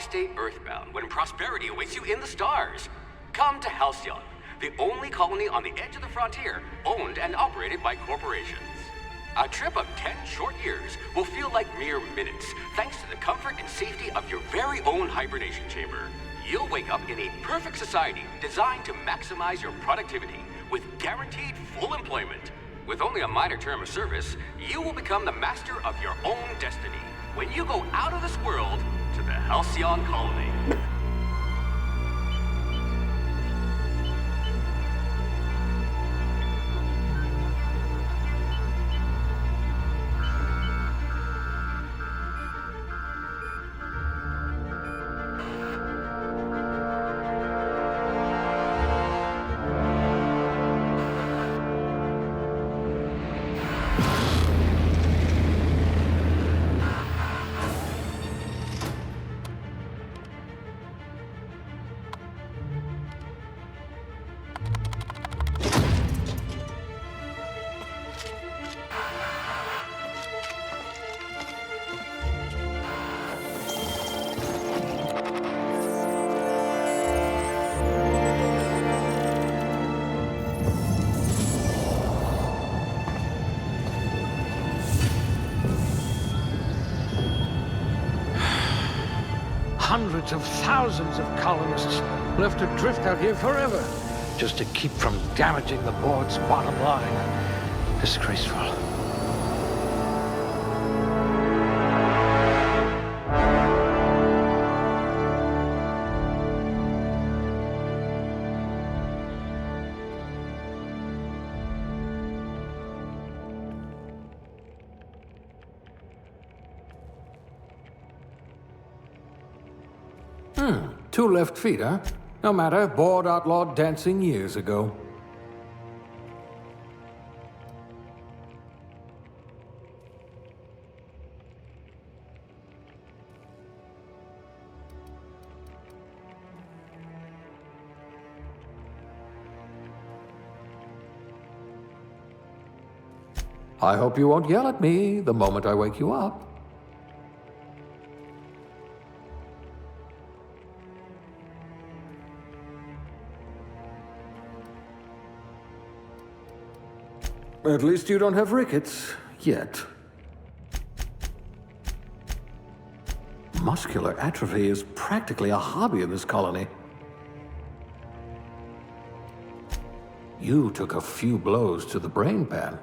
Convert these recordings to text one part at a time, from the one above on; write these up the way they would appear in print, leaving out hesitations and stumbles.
stay earthbound when prosperity awaits you in the stars? Come to Halcyon, the only colony on the edge of the frontier, owned and operated by corporations. A trip of 10 short years will feel like mere minutes, thanks to the comfort and safety of your very own hibernation chamber. You'll wake up in a perfect society designed to maximize your productivity, with guaranteed full employment. With only a minor term of service, you will become the master of your own destiny when you go out of this world to the Halcyon colony. Hundreds of thousands of colonists left adrift out here forever, just to keep from damaging the board's bottom line. Disgraceful. Two left feet, huh? No matter, board outlawed dancing years ago. I hope you won't yell at me the moment I wake you up. At least you don't have rickets, yet. Muscular atrophy is practically a hobby in this colony. You took a few blows to the brain pan.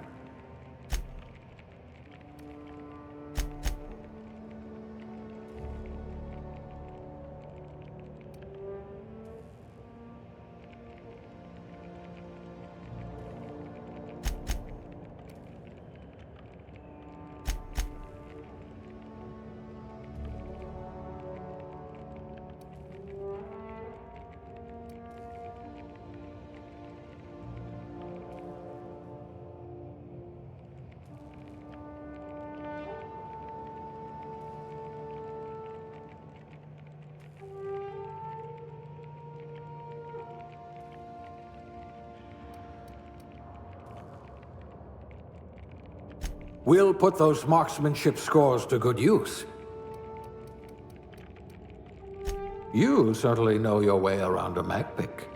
We'll put those marksmanship scores to good use. You certainly know your way around a MacPick.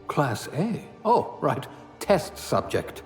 Class A? Oh, right. Test subject.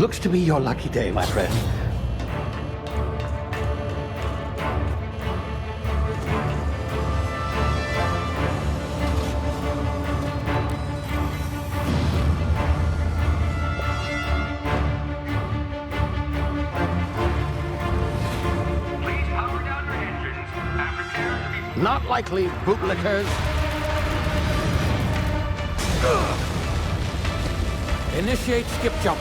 Looks to be your lucky day, my friend. Please power down your engines and prepare to be... Not likely, bootlickers. Initiate skip jump.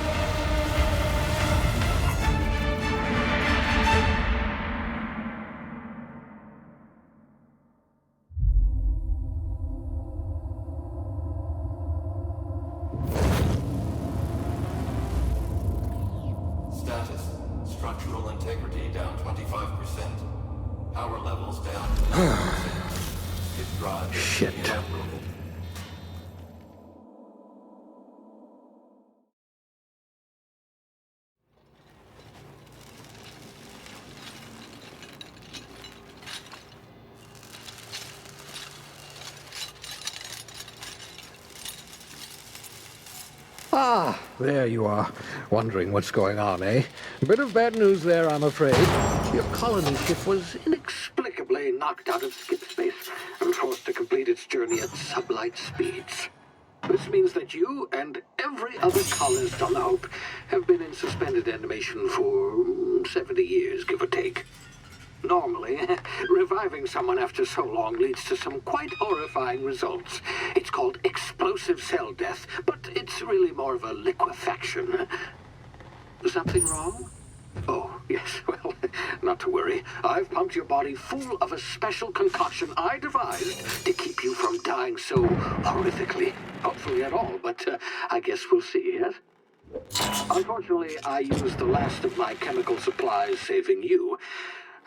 Status. Structural integrity down 25%. Power levels down to 90%. His drive is Shit. inoperable. Ah, there you are. Wondering what's going on, eh? Bit of bad news there, I'm afraid. Your colony ship was inexplicably knocked out of skip space and forced to complete its journey at sublight speeds. This means that you and every other colonist on the Hope have been in suspended animation for 70 years, give or take. Normally, reviving someone after so long leads to some quite horrifying results. It's called explosive cell death, but it's really more of a liquefaction. Something wrong? Oh, yes, well, not to worry. I've pumped your body full of a special concoction I devised to keep you from dying so horrifically. Hopefully at all, but I guess we'll see, yes? Unfortunately, I used the last of my chemical supplies saving you.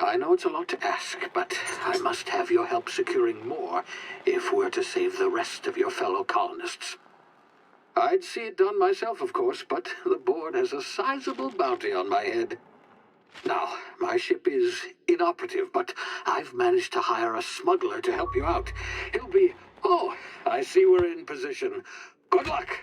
I know it's a lot to ask, but I must have your help securing more if we're to save the rest of your fellow colonists. I'd see it done myself, of course, but the board has a sizable bounty on my head. Now, my ship is inoperative, but I've managed to hire a smuggler to help you out. He'll be... Oh, I see we're in position. Good luck!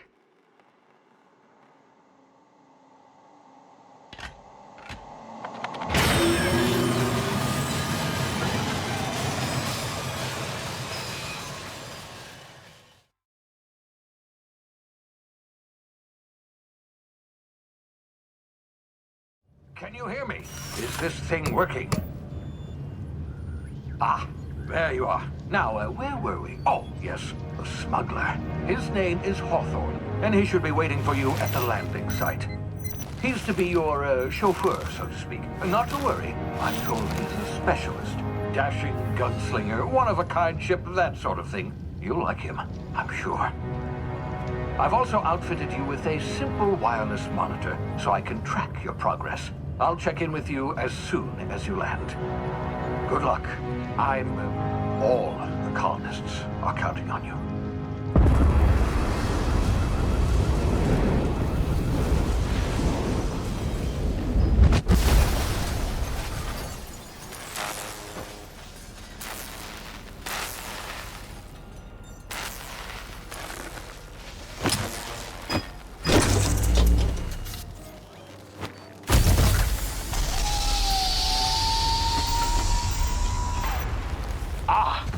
Can you hear me? Is this thing working? Ah, there you are. Now, where were we? Oh, yes, the smuggler. His name is Hawthorne, and he should be waiting for you at the landing site. He's to be your chauffeur, so to speak. Not to worry, I'm told he's a specialist. Dashing gunslinger, one-of-a-kind ship, that sort of thing. You'll like him, I'm sure. I've also outfitted you with a simple wireless monitor, so I can track your progress. I'll check in with you as soon as you land. Good luck. All the colonists are counting on you.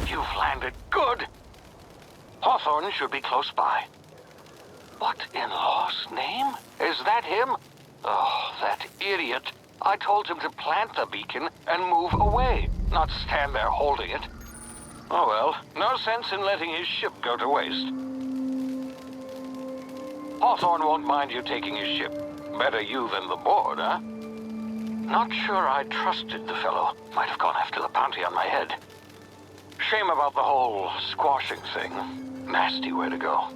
You've landed good. Hawthorne should be close by. What in law's name? Is that him? Oh, that idiot. I told him to plant the beacon and move away, not stand there holding it. Oh well, no sense in letting his ship go to waste. Hawthorne won't mind you taking his ship. Better you than the board, huh? Not sure I trusted the fellow. Might have gone after the bounty on my head. Shame about the whole squashing thing. Nasty way to go.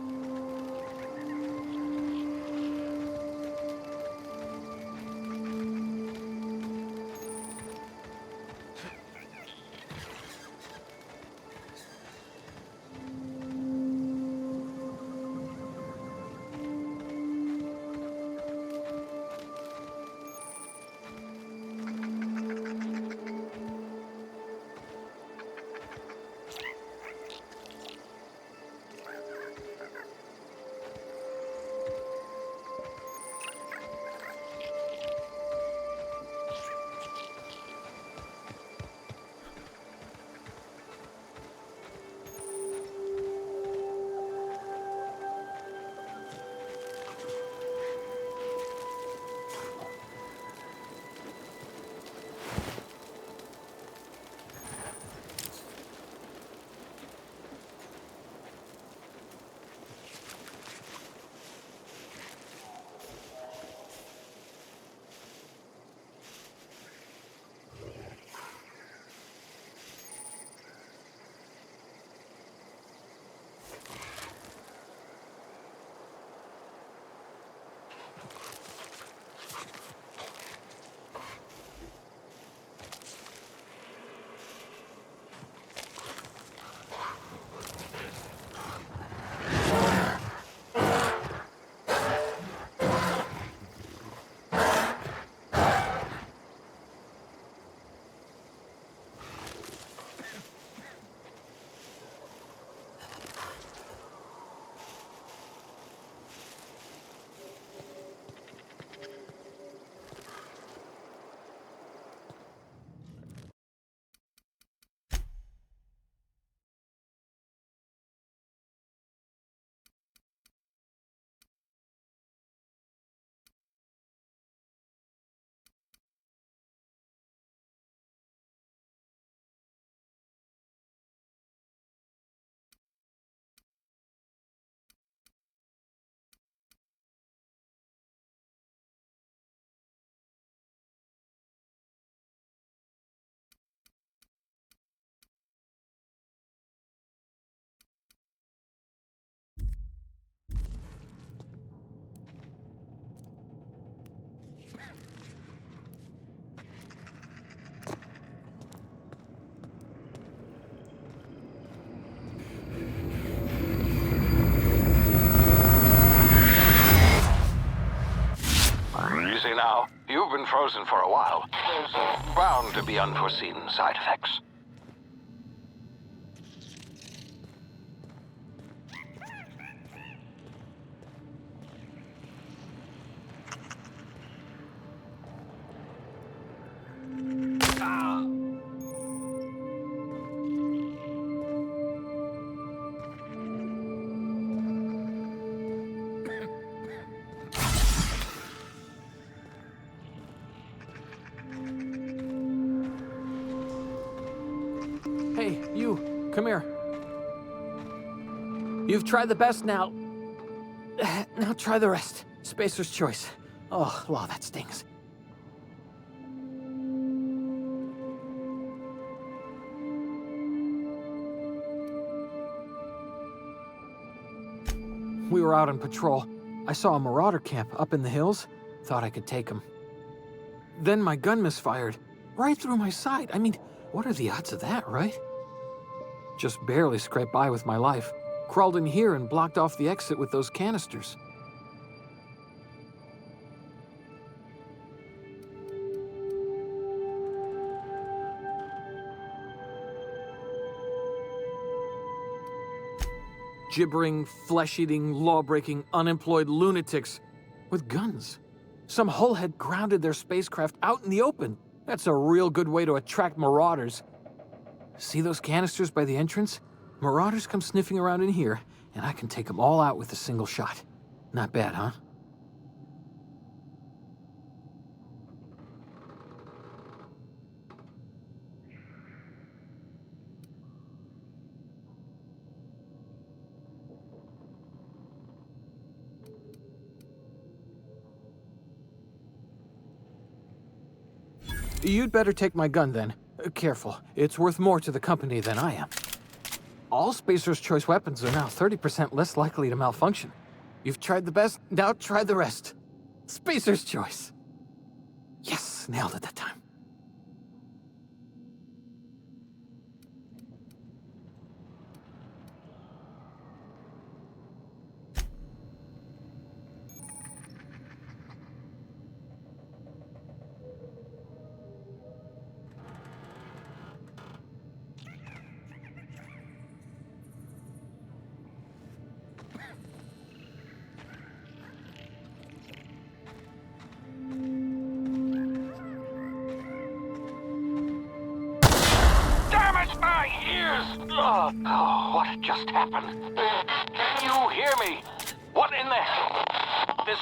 frozen for a while. There's bound to be unforeseen side effects. Hey, you, come here. You've tried the best now. Now try the rest. Spacer's choice. Oh, wow, that stings. We were out on patrol. I saw a marauder camp up in the hills. Thought I could take him. Then my gun misfired. Right through my side. I mean, what are the odds of that, right? Just barely scraped by with my life. Crawled in here and blocked off the exit with those canisters. Gibbering, flesh-eating, law-breaking, unemployed lunatics with guns. Some hull had grounded their spacecraft out in the open. That's a real good way to attract marauders. See those canisters by the entrance? Marauders come sniffing around in here, and I can take them all out with a single shot. Not bad, huh? You'd better take my gun then. Careful, it's worth more to the company than I am. All Spacer's Choice weapons are now 30% less likely to malfunction. You've tried the best, now try the rest. Spacer's Choice. Yes, nailed it that time. Oh, what just happened? Can you hear me? What in the... This...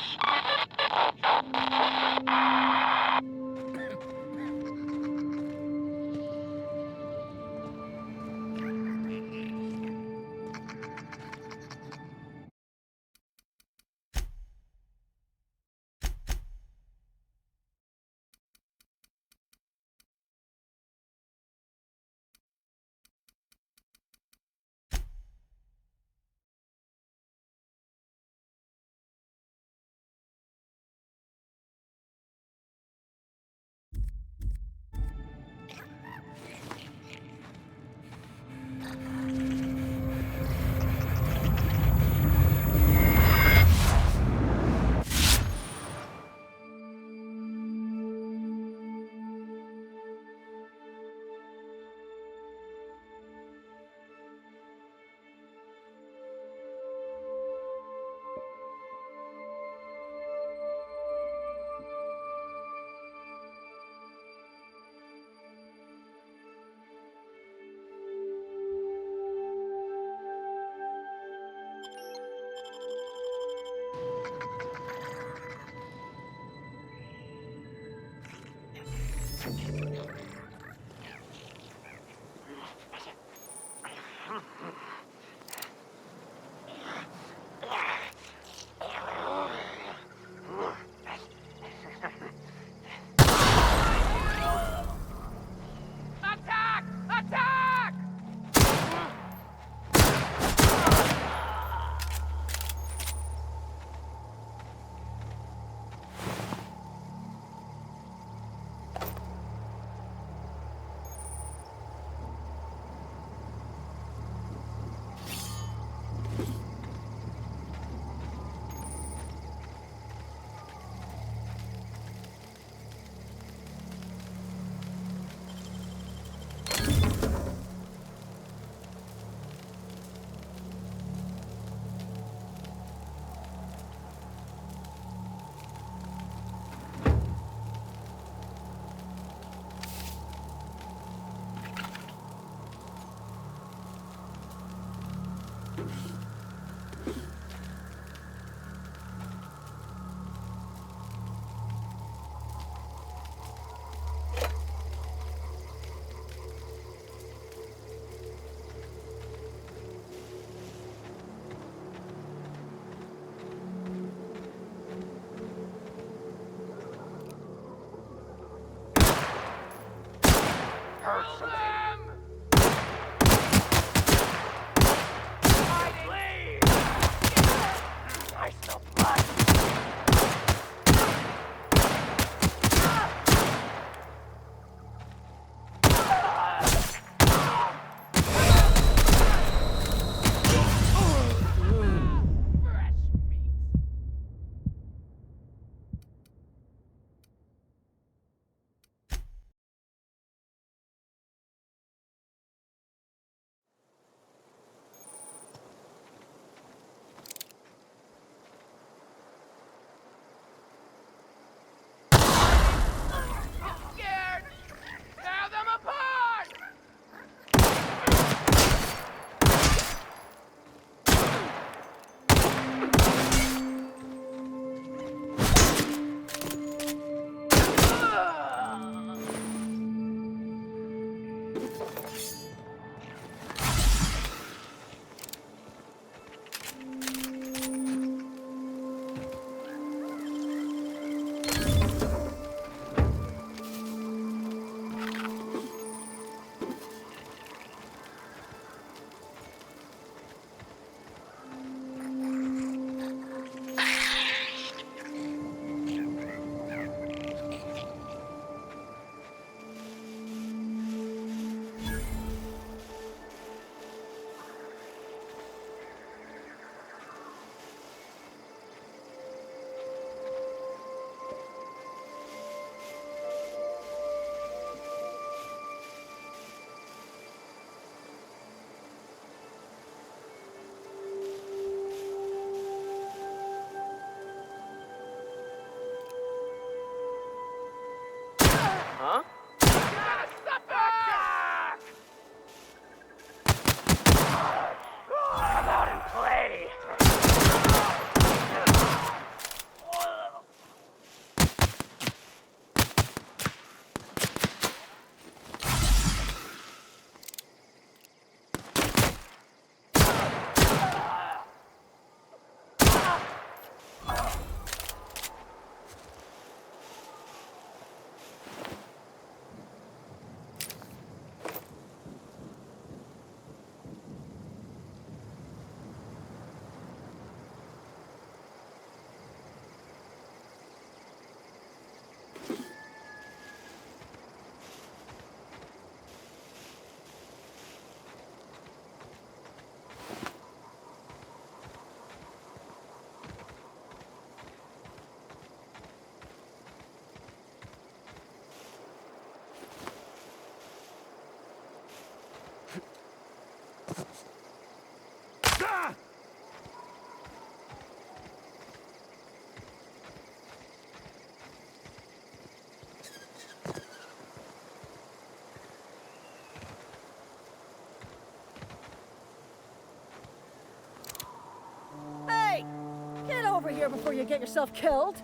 over here before you get yourself killed.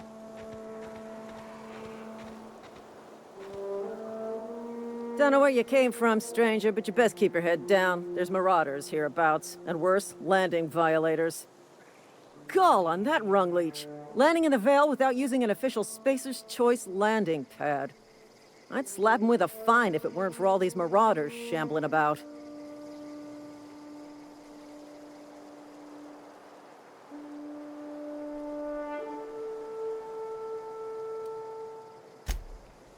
Don't know where you came from, stranger, but you best keep your head down. There's marauders hereabouts, and worse, landing violators. Gall on that rung leech. Landing in the Vale without using an official Spacer's Choice landing pad. I'd slap him with a fine if it weren't for all these marauders shambling about.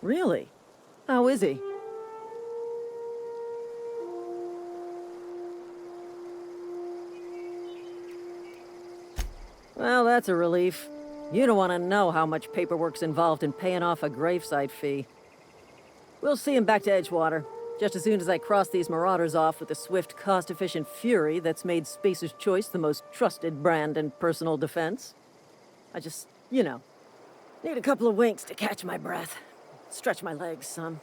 Really? How is he? Well, that's a relief. You don't want to know how much paperwork's involved in paying off a gravesite fee. We'll see him back to Edgewater, just as soon as I cross these marauders off with the swift, cost-efficient fury that's made Spacer's Choice the most trusted brand in personal defense. I just, need a couple of winks to catch my breath. Stretch my legs some.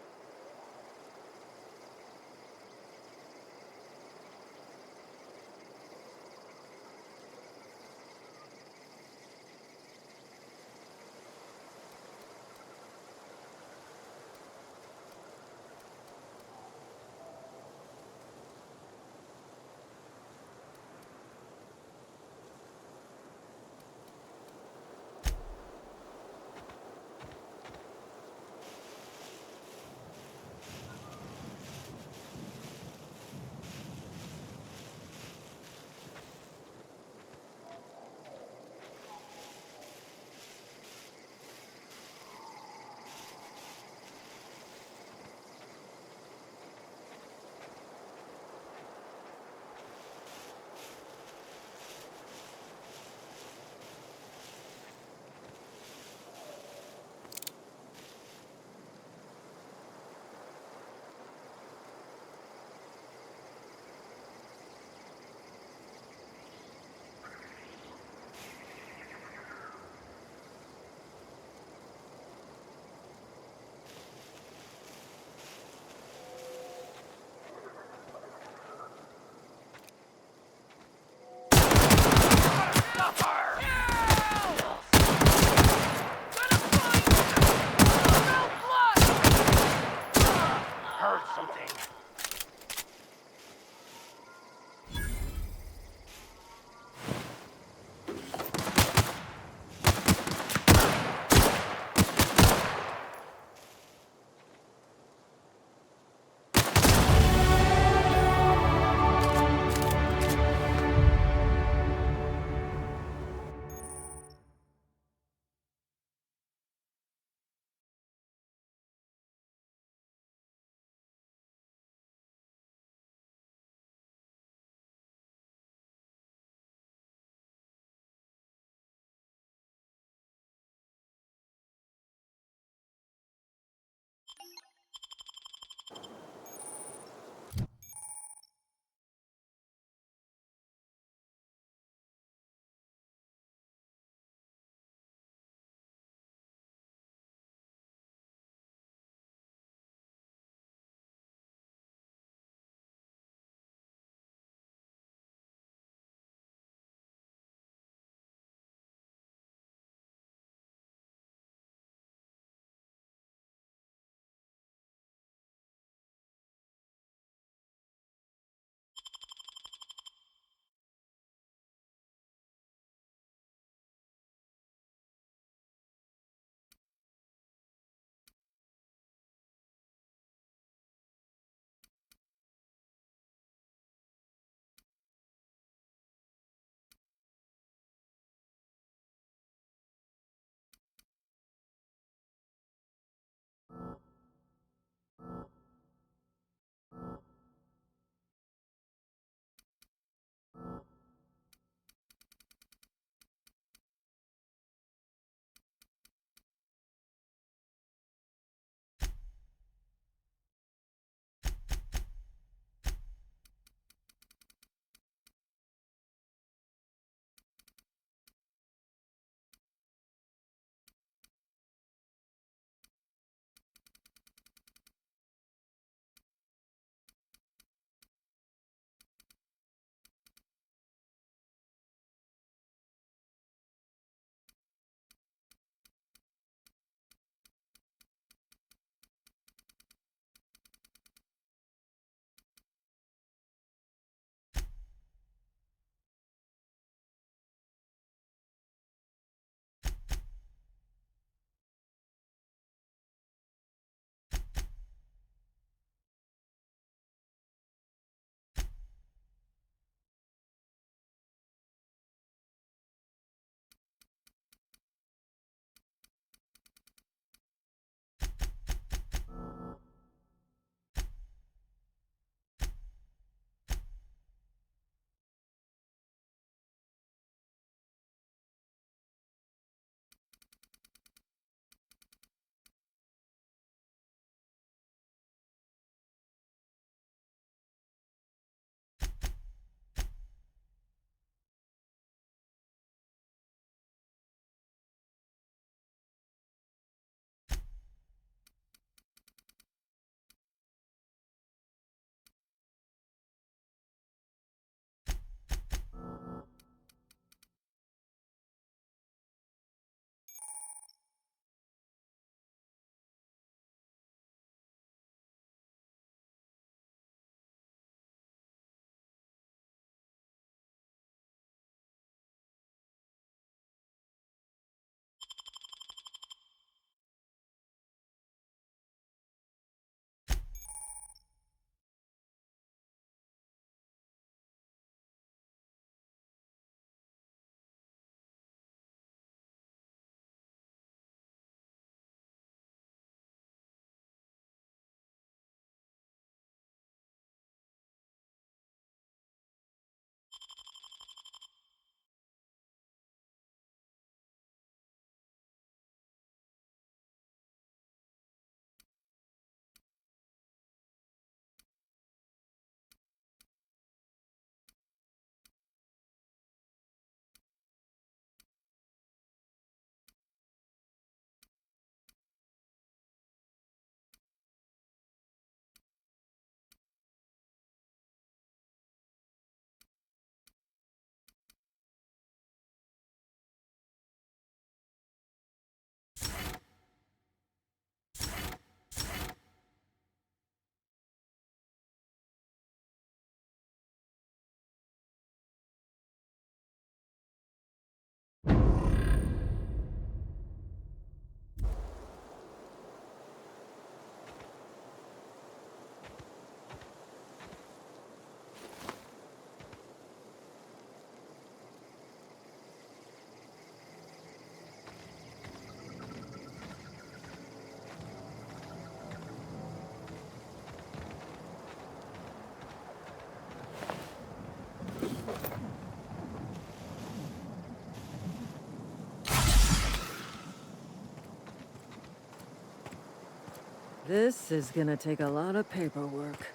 This is gonna take a lot of paperwork.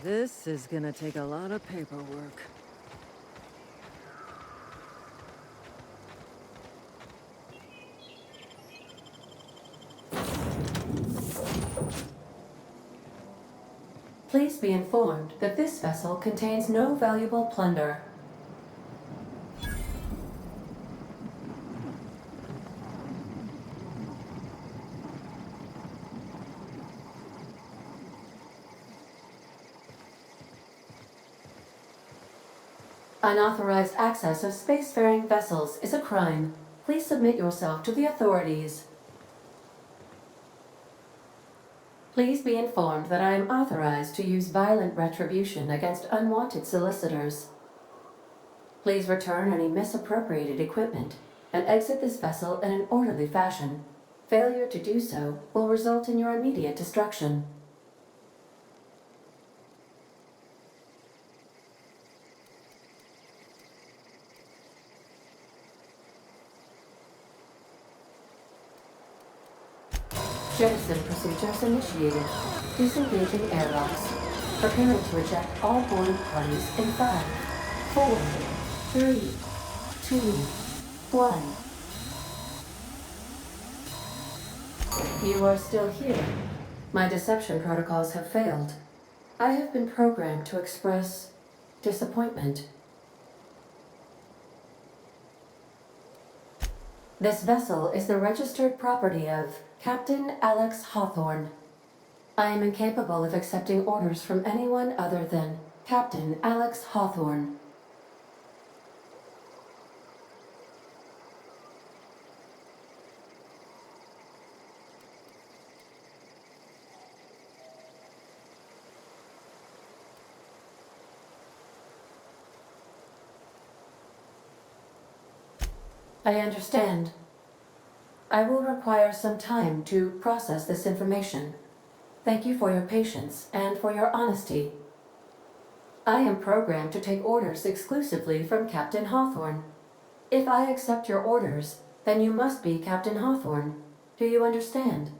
This is gonna take a lot of paperwork. Please be informed that this vessel contains no valuable plunder. Unauthorized access of spacefaring vessels is a crime. Please submit yourself to the authorities. Please be informed that I am authorized to use violent retribution against unwanted solicitors. Please return any misappropriated equipment and exit this vessel in an orderly fashion. Failure to do so will result in your immediate destruction. Jettison procedures initiated. Disengaging airlocks. Preparing to eject all boarding parties in 5, 4, 3, 2, 1. You are still here. My deception protocols have failed. I have been programmed to express disappointment. This vessel is the registered property of Captain Alex Hawthorne. I am incapable of accepting orders from anyone other than Captain Alex Hawthorne. I understand. I will require some time to process this information. Thank you for your patience and for your honesty. I am programmed to take orders exclusively from Captain Hawthorne. If I accept your orders, then you must be Captain Hawthorne. Do you understand?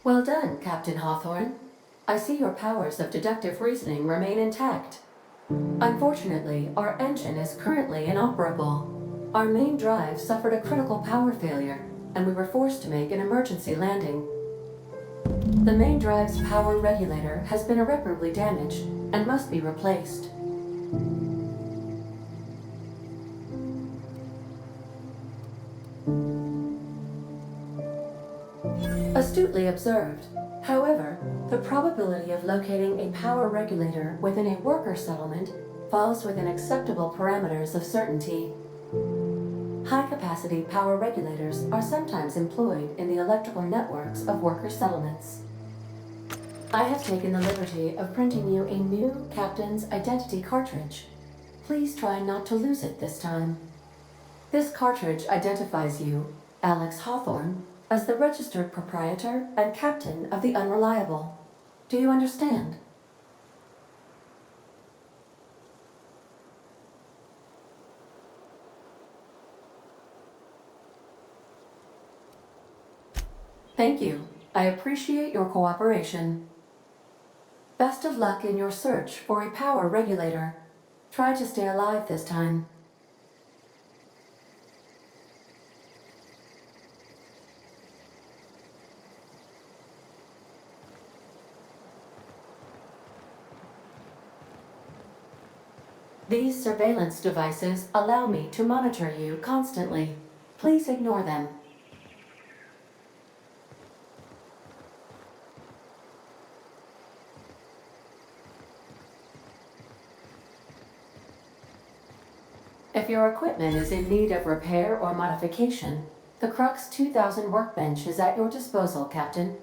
Well done, Captain Hawthorne. I see your powers of deductive reasoning remain intact. Unfortunately, our engine is currently inoperable. Our main drive suffered a critical power failure, and we were forced to make an emergency landing. The main drive's power regulator has been irreparably damaged and must be replaced. Astutely observed. However, the probability of locating a power regulator within a worker settlement falls within acceptable parameters of certainty. High-capacity power regulators are sometimes employed in the electrical networks of worker settlements. I have taken the liberty of printing you a new Captain's Identity cartridge. Please try not to lose it this time. This cartridge identifies you, Alex Hawthorne, as the registered proprietor and captain of the Unreliable. Do you understand? Thank you. I appreciate your cooperation. Best of luck in your search for a power regulator. Try to stay alive this time. These surveillance devices allow me to monitor you constantly. Please ignore them. If your equipment is in need of repair or modification, the Crux 2000 workbench is at your disposal, Captain.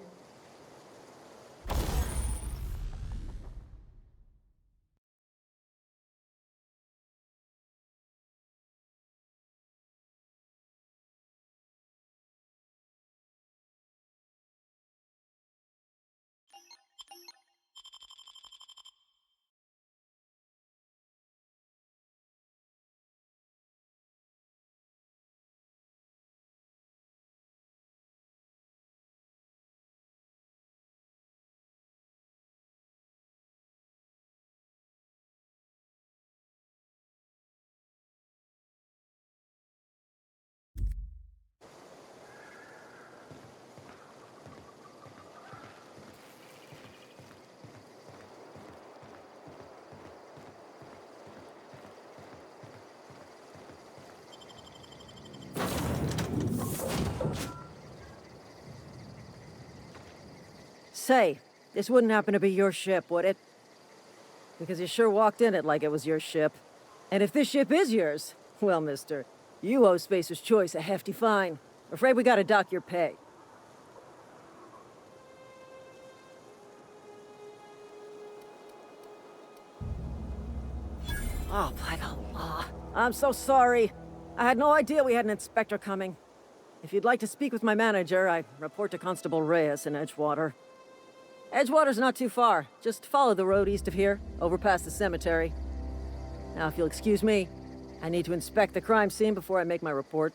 Say, this wouldn't happen to be your ship, would it? Because you sure walked in it like it was your ship. And if this ship is yours, well, mister, you owe Spacer's Choice a hefty fine. Afraid we gotta dock your pay. Oh, by the law. I'm so sorry. I had no idea we had an inspector coming. If you'd like to speak with my manager, I report to Constable Reyes in Edgewater. Edgewater's not too far. Just follow the road east of here, over past the cemetery. Now, if you'll excuse me, I need to inspect the crime scene before I make my report.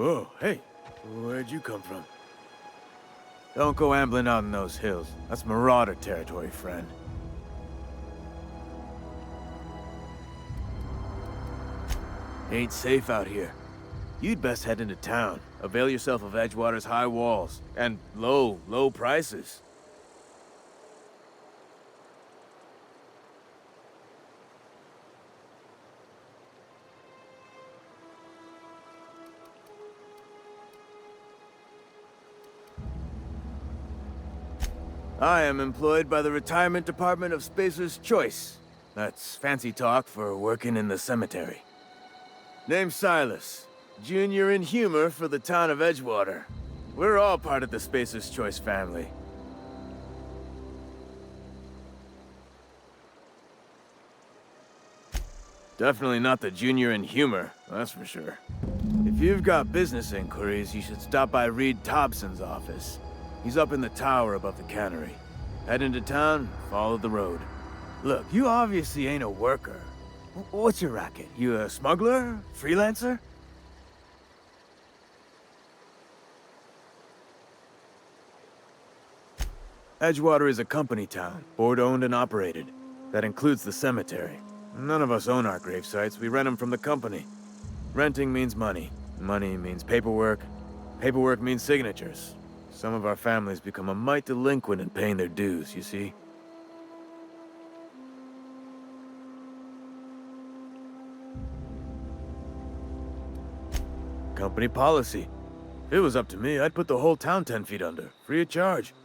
Whoa, hey, where'd you come from? Don't go ambling out in those hills. That's Marauder territory, friend. Ain't safe out here. You'd best head into town. Avail yourself of Edgewater's high walls. And low prices. I am employed by the Retirement Department of Spacer's Choice. That's fancy talk for working in the cemetery. Name's Silas. Junior in humor for the town of Edgewater. We're all part of the Spacer's Choice family. Definitely not the junior in humor, that's for sure. If you've got business inquiries, you should stop by Reed Thompson's office. He's up in the tower above the cannery. Head into town, follow the road. Look, you obviously ain't a worker. What's your racket? You a smuggler? Freelancer? Edgewater is a company town, board-owned and operated. That includes the cemetery. None of us own our grave sites, we rent them from the company. Renting means money. Money means paperwork. Paperwork means signatures. Some of our families become a mite delinquent in paying their dues, you see? Company policy. If it was up to me, I'd put the whole town 10 feet under, free of charge.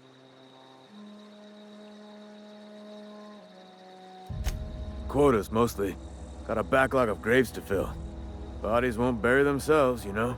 Quotas, mostly. Got a backlog of graves to fill. Bodies won't bury themselves, you know?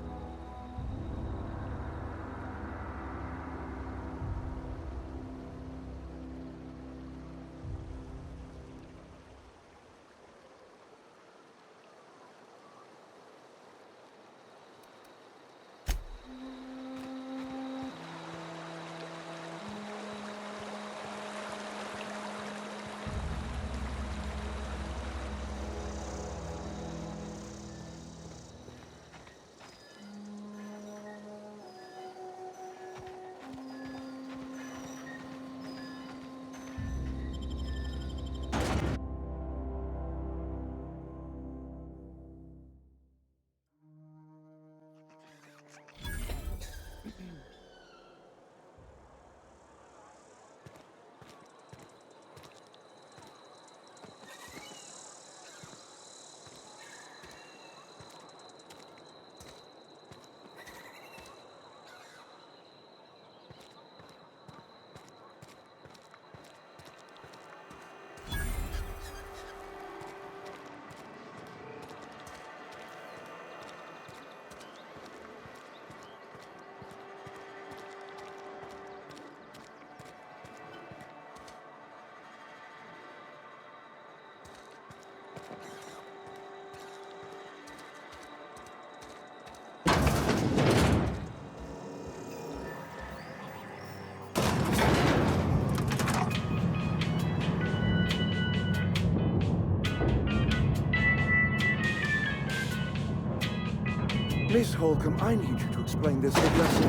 Miss Holcomb, I need you to explain this addressing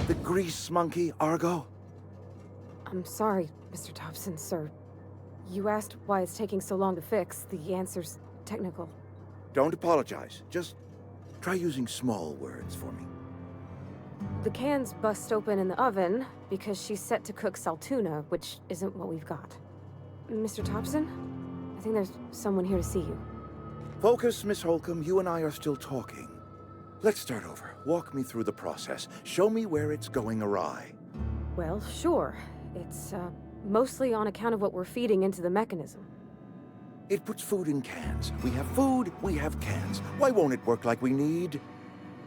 the grease monkey, Argo. I'm sorry, Mr. Thompson, sir. You asked why it's taking so long to fix. The answer's technical. Don't apologize. Just try using small words for me. The cans bust open in the oven because she's set to cook saltuna, which isn't what we've got. Mr. Thompson? I think there's someone here to see you. Focus, Miss Holcomb. You and I are still talking. Let's start over. Walk me through the process. Show me where it's going awry. Well, sure. It's, mostly on account of what we're feeding into the mechanism. It puts food in cans. We have food, we have cans. Why won't it work like we need?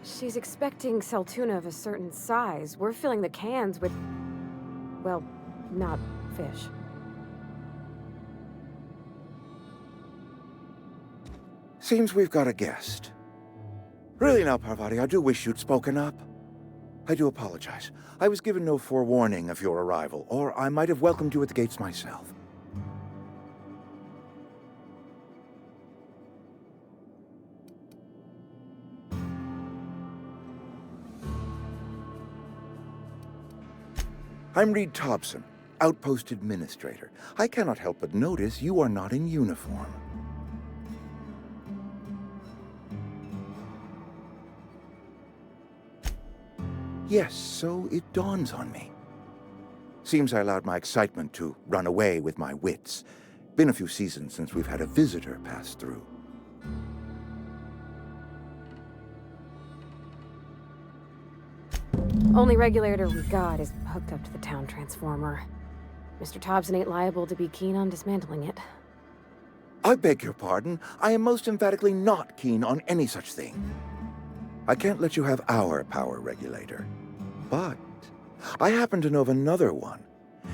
She's expecting saltuna of a certain size. We're filling the cans with, well, not fish. Seems we've got a guest. Really now, Parvati, I do wish you'd spoken up. I do apologize. I was given no forewarning of your arrival, or I might have welcomed you at the gates myself. I'm Reed Thompson, Outpost Administrator. I cannot help but notice you are not in uniform. Yes, so it dawns on me. Seems I allowed my excitement to run away with my wits. Been a few seasons since we've had a visitor pass through. Only regulator we got is hooked up to the town transformer. Mr. Thompson ain't liable to be keen on dismantling it. I beg your pardon. I am most emphatically not keen on any such thing. I can't let you have our power regulator. But I happen to know of another one.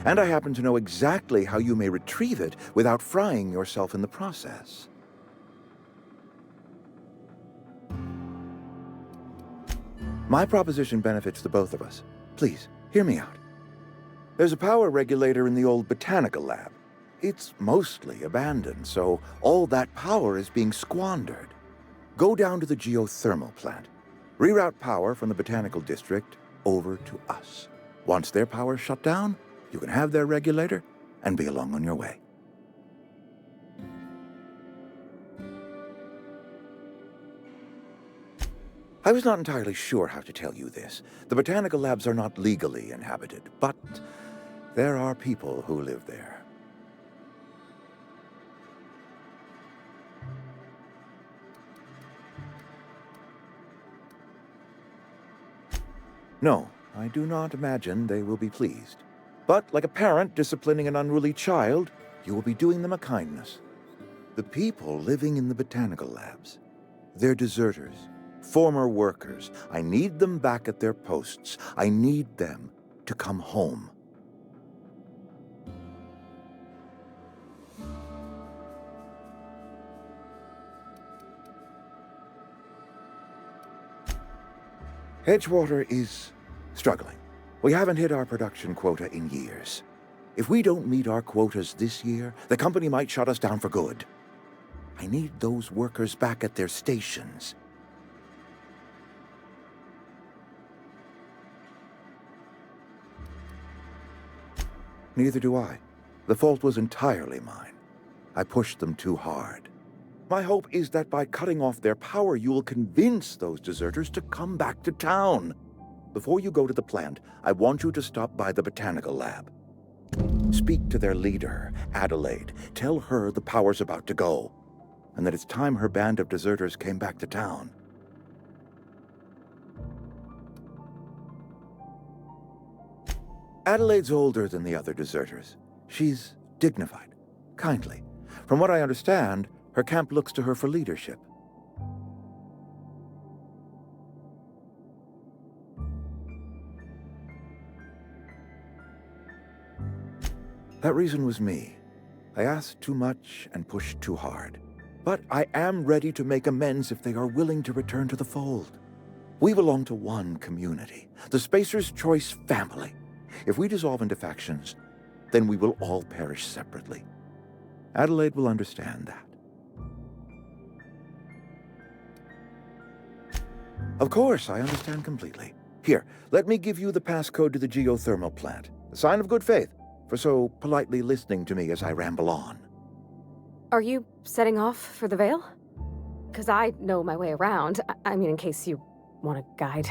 And I happen to know exactly how you may retrieve it without frying yourself in the process. My proposition benefits the both of us. Please, hear me out. There's a power regulator in the old botanical lab. It's mostly abandoned, so all that power is being squandered. Go down to the geothermal plant. Reroute power from the botanical district over to us. Once their power's shut down, you can have their regulator and be along on your way. I was not entirely sure how to tell you this. The botanical labs are not legally inhabited, but there are people who live there. No, I do not imagine they will be pleased. But like a parent disciplining an unruly child, you will be doing them a kindness. The people living in the botanical labs, they're deserters, former workers. I need them back at their posts. I need them to come home. Edgewater is struggling. We haven't hit our production quota in years. If we don't meet our quotas this year, the company might shut us down for good. I need those workers back at their stations. Neither do I. The fault was entirely mine. I pushed them too hard. My hope is that by cutting off their power, you will convince those deserters to come back to town. Before you go to the plant, I want you to stop by the botanical lab. Speak to their leader, Adelaide. Tell her the power's about to go, and that it's time her band of deserters came back to town. Adelaide's older than the other deserters. She's dignified, kindly. From what I understand, her camp looks to her for leadership. That reason was me. I asked too much and pushed too hard. But I am ready to make amends if they are willing to return to the fold. We belong to one community, the Spacer's Choice family. If we dissolve into factions, then we will all perish separately. Adelaide will understand that. Of course, I understand completely. Here, let me give you the passcode to the geothermal plant. A sign of good faith, for so politely listening to me as I ramble on. Are you setting off for the Vale? Because I know my way around. I mean, in case you want a guide.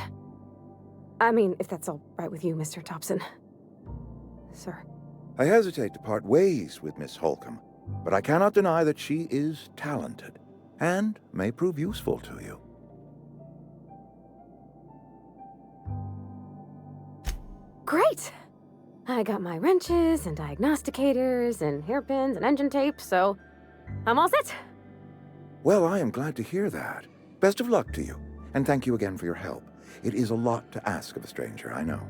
I mean, if that's all right with you, Mr. Thompson. Sir. I hesitate to part ways with Miss Holcomb, but I cannot deny that she is talented, and may prove useful to you. Great! I got my wrenches and diagnosticators and hairpins and engine tape, so I'm all set. Well, I am glad to hear that. Best of luck to you, and thank you again for your help. It is a lot to ask of a stranger, I know.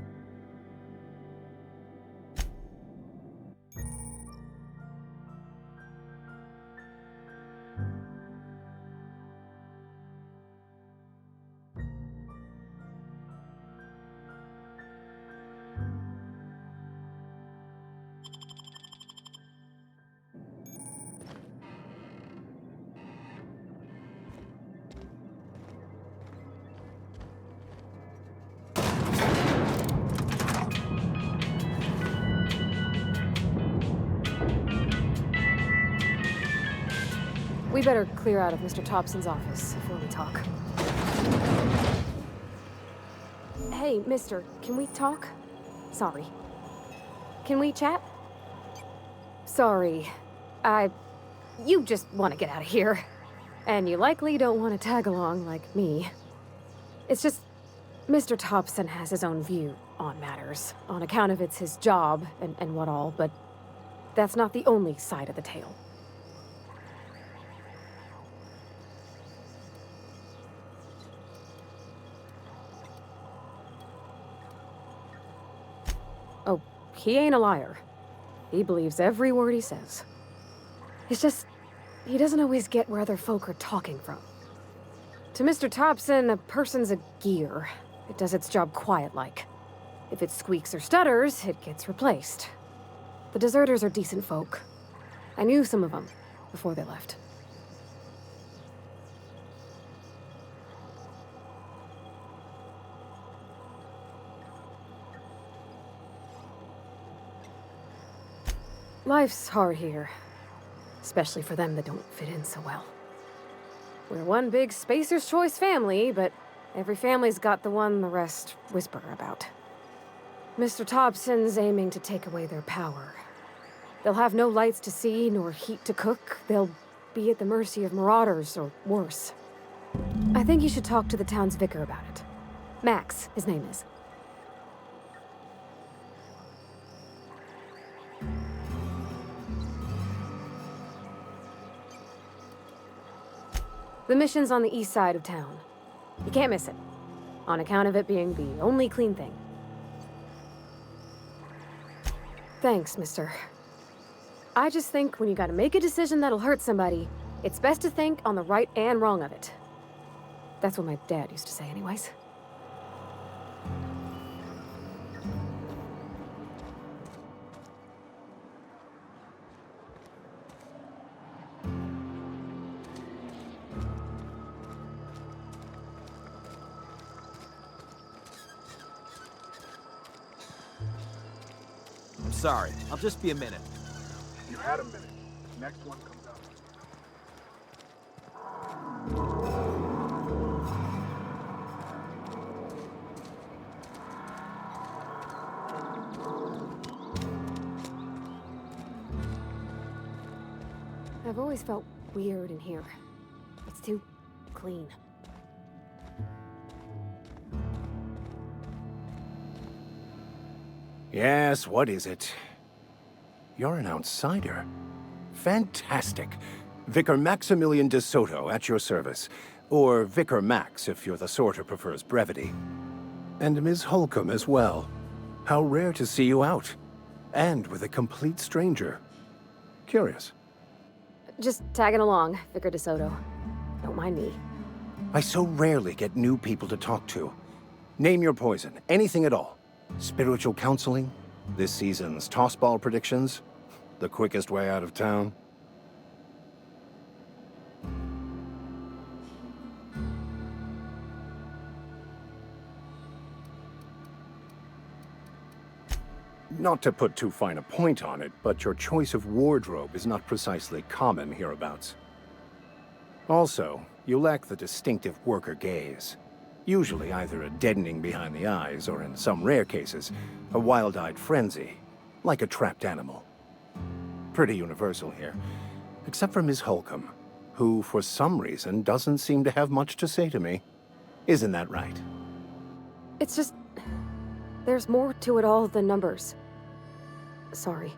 We better clear out of Mr. Thompson's office before we talk. Hey, mister, can we talk? Sorry. Can we chat? Sorry. You just want to get out of here. And you likely don't want to tag along like me. It's just, Mr. Thompson has his own view on matters, on account of it's his job and what all, but that's not the only side of the tale. Oh, he ain't a liar. He believes every word he says. It's just, he doesn't always get where other folk are talking from. To Mr. Thompson, a person's a gear. It does its job quiet-like. If it squeaks or stutters, it gets replaced. The deserters are decent folk. I knew some of them before they left. Life's hard here. Especially for them that don't fit in so well. We're one big Spacer's Choice family, but every family's got the one the rest whisper about. Mr. Thompson's aiming to take away their power. They'll have no lights to see, nor heat to cook. They'll be at the mercy of marauders, or worse. I think you should talk to the town's vicar about it. Max, his name is. The mission's on the east side of town. You can't miss it, on account of it being the only clean thing. Thanks, mister. I just think when you gotta make a decision that'll hurt somebody, it's best to think on the right and wrong of it. That's what my dad used to say anyways. Sorry, I'll just be a minute. You had a minute. Next one comes out. I've always felt weird in here. It's too clean. Yes, what is it? You're an outsider. Fantastic. Vicar Maximilian de Soto, at your service. Or Vicar Max, if you're the sort who prefers brevity. And Ms. Holcomb as well. How rare to see you out. And with a complete stranger. Curious. Just tagging along, Vicar de Soto. Don't mind me. I so rarely get new people to talk to. Name your poison, anything at all. Spiritual counseling? This season's tossball predictions? The quickest way out of town? Not to put too fine a point on it, but your choice of wardrobe is not precisely common hereabouts. Also, you lack the distinctive worker gaze. Usually either a deadening behind the eyes, or in some rare cases, a wild-eyed frenzy, like a trapped animal. Pretty universal here, except for Ms. Holcomb, who, for some reason, doesn't seem to have much to say to me. Isn't that right? It's just... there's more to it all than numbers. Sorry.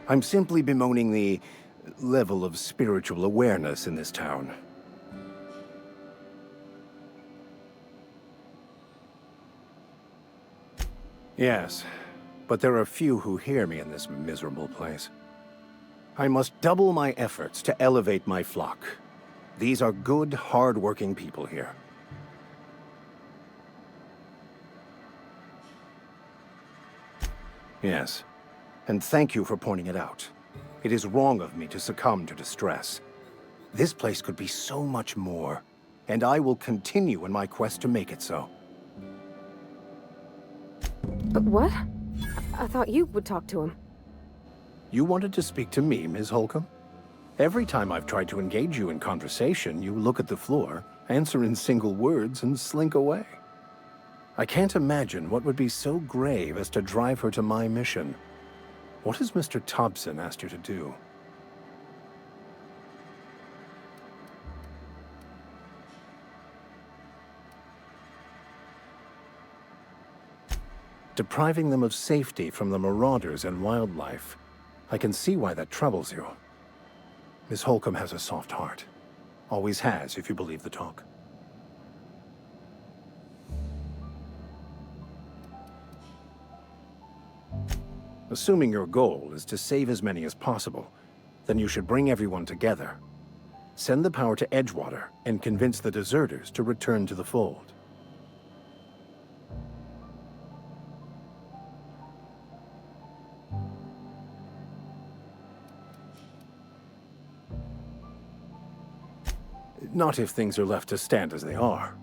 I'm simply bemoaning the level of spiritual awareness in this town. Yes, but there are few who hear me in this miserable place. I must double my efforts to elevate my flock. These are good, hard-working people here. Yes, and thank you for pointing it out. It is wrong of me to succumb to distress. This place could be so much more, and I will continue in my quest to make it so. But what? I thought you would talk to him. You wanted to speak to me, Ms. Holcomb? Every time I've tried to engage you in conversation, you look at the floor, answer in single words, and slink away. I can't imagine what would be so grave as to drive her to my mission. What has Mr. Thompson asked you to do? Depriving them of safety from the marauders and wildlife. I can see why that troubles you. Miss Holcomb has a soft heart. Always has, if you believe the talk. Assuming your goal is to save as many as possible, then you should bring everyone together. Send the power to Edgewater and convince the deserters to return to the fold. Not if things are left to stand as they are.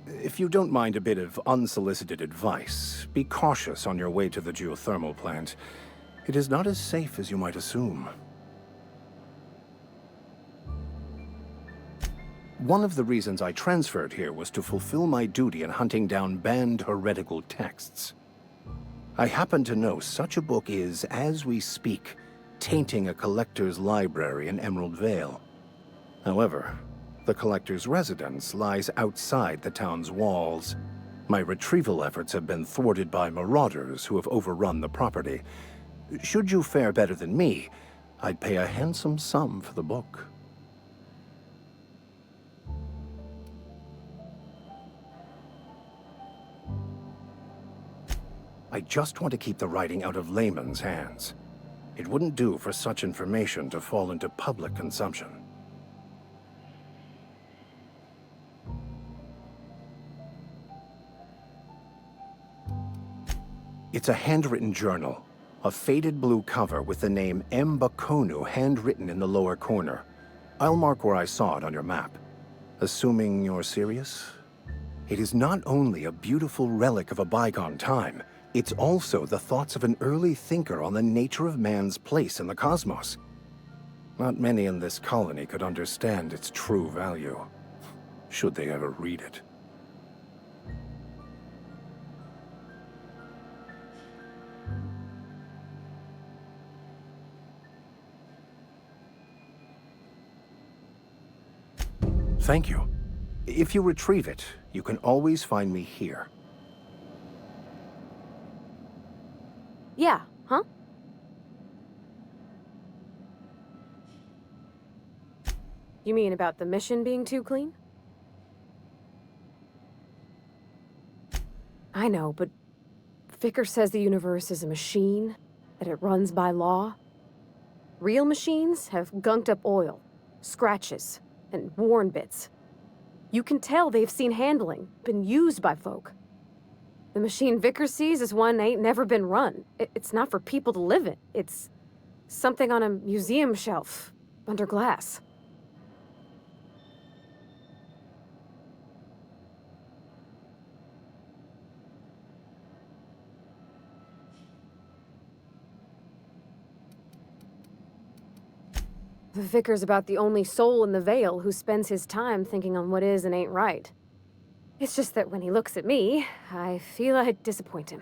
If you don't mind a bit of unsolicited advice, be cautious on your way to the geothermal plant. It is not as safe as you might assume. One of the reasons I transferred here was to fulfill my duty in hunting down banned heretical texts. I happen to know such a book is, as we speak, tainting a collector's library in Emerald Vale. However, the collector's residence lies outside the town's walls. My retrieval efforts have been thwarted by marauders who have overrun the property. Should you fare better than me, I'd pay a handsome sum for the book. I just want to keep the writing out of layman's hands. It wouldn't do for such information to fall into public consumption. It's a handwritten journal, a faded blue cover with the name M'Bakono handwritten in the lower corner. I'll mark where I saw it on your map. Assuming you're serious? It is not only a beautiful relic of a bygone time, it's also the thoughts of an early thinker on the nature of man's place in the cosmos. Not many in this colony could understand its true value, should they ever read it. Thank you. If you retrieve it, you can always find me here. Yeah, huh? You mean about the mission being too clean? I know, but Vickers says the universe is a machine, that it runs by law. Real machines have gunked up oil, scratches, and worn bits. You can tell they've seen handling, been used by folk. The machine Vickers sees is one ain't never been run. It's not for people to live in. It's something on a museum shelf, under glass. The Vicar's about the only soul in the Vale who spends his time thinking on what is and ain't right. It's just that when he looks at me, I feel I'd disappoint him.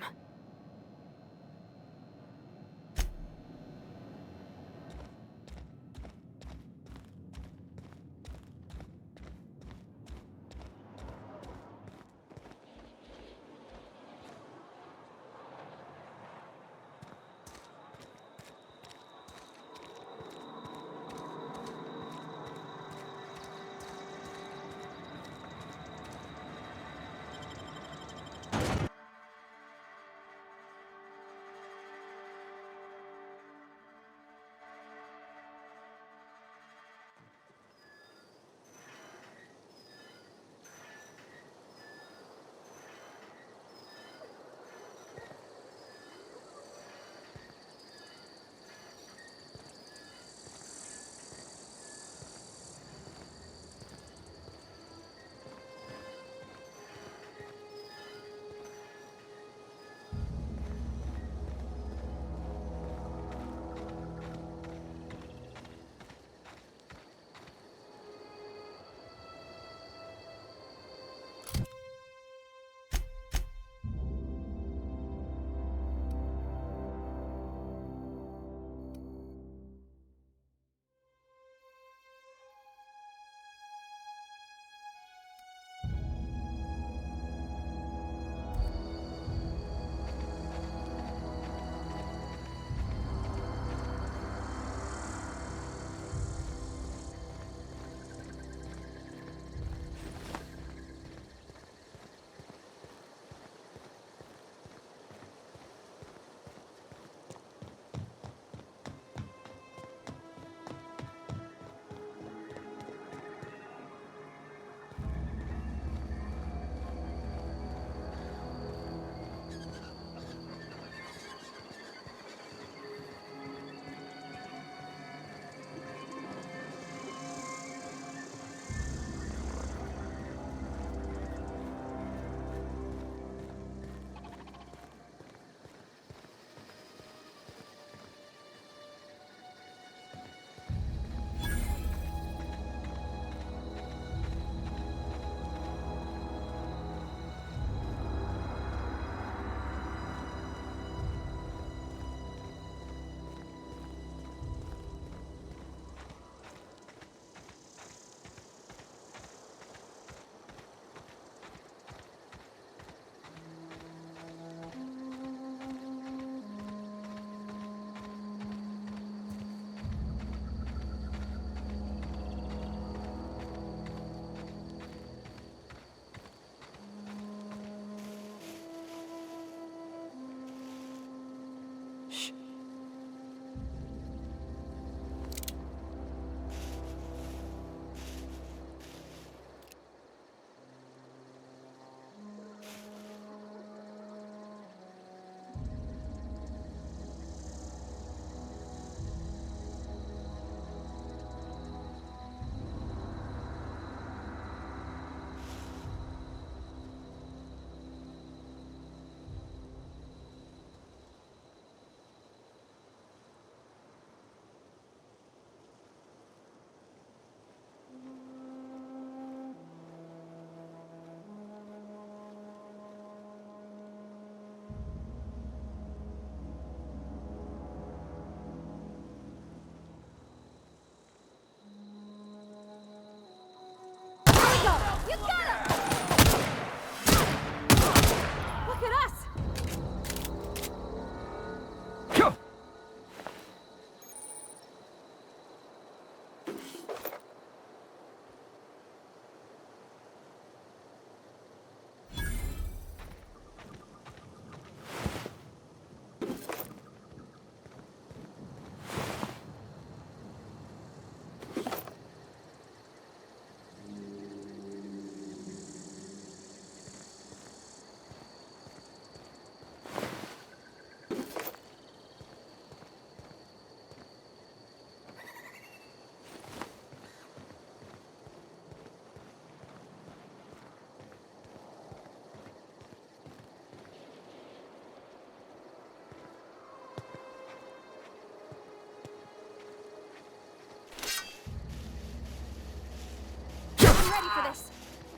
ready for this.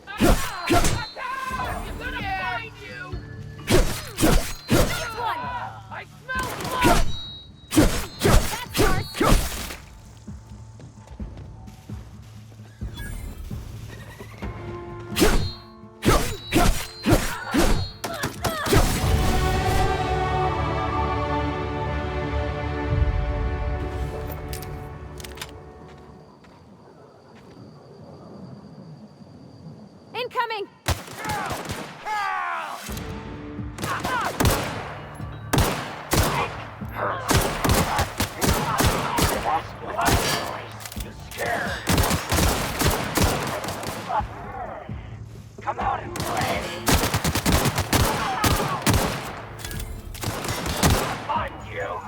I'm gonna find you! Next one! I smell blood! That's yours! Incoming! Come out and play! Find you!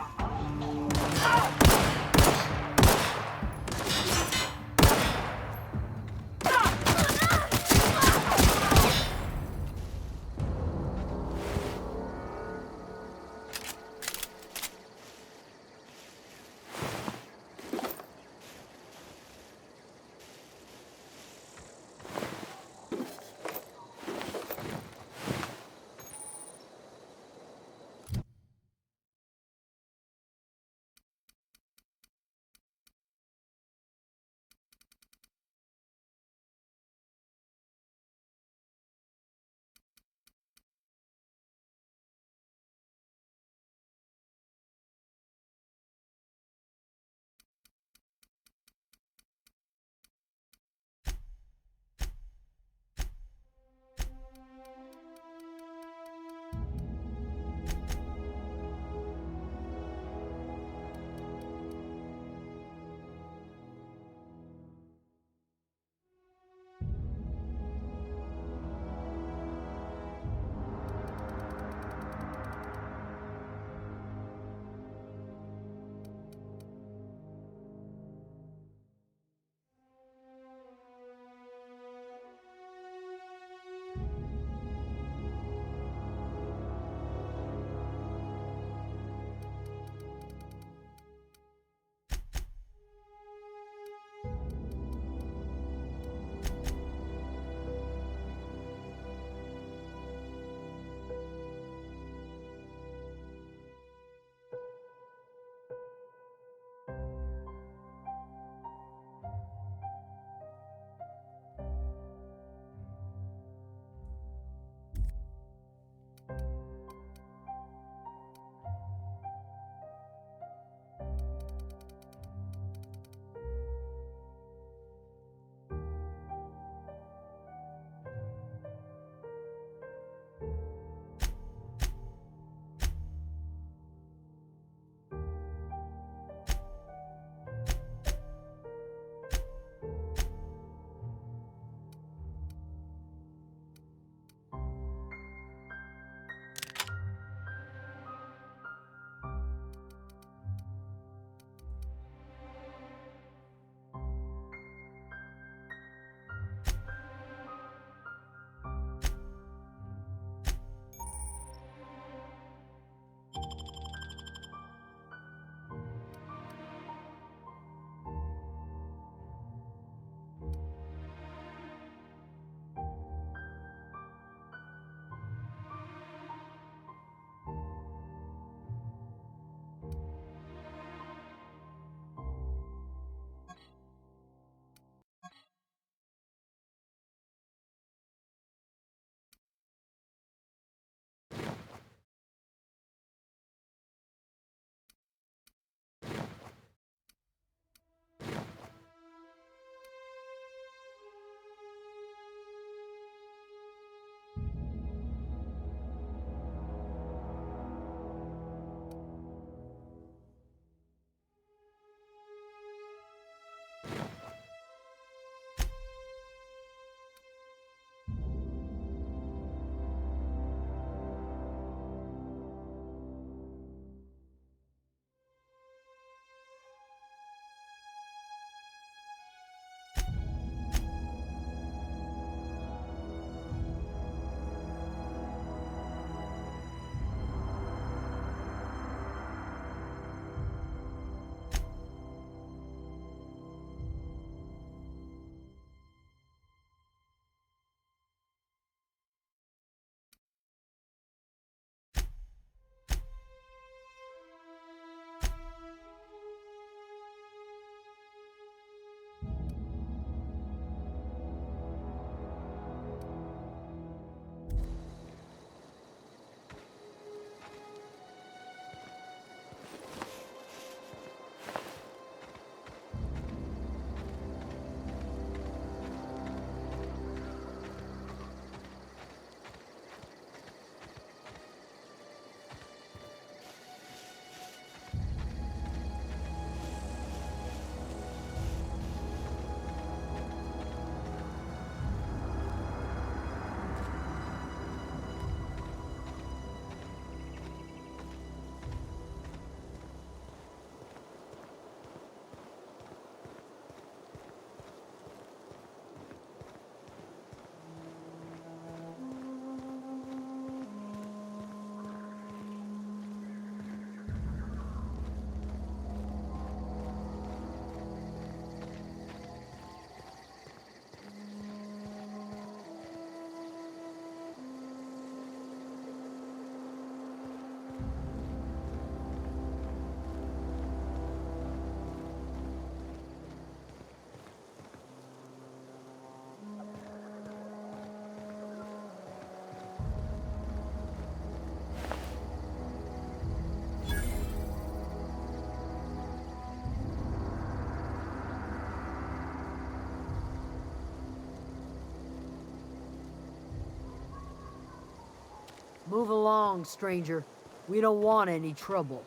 Move along, stranger. We don't want any trouble.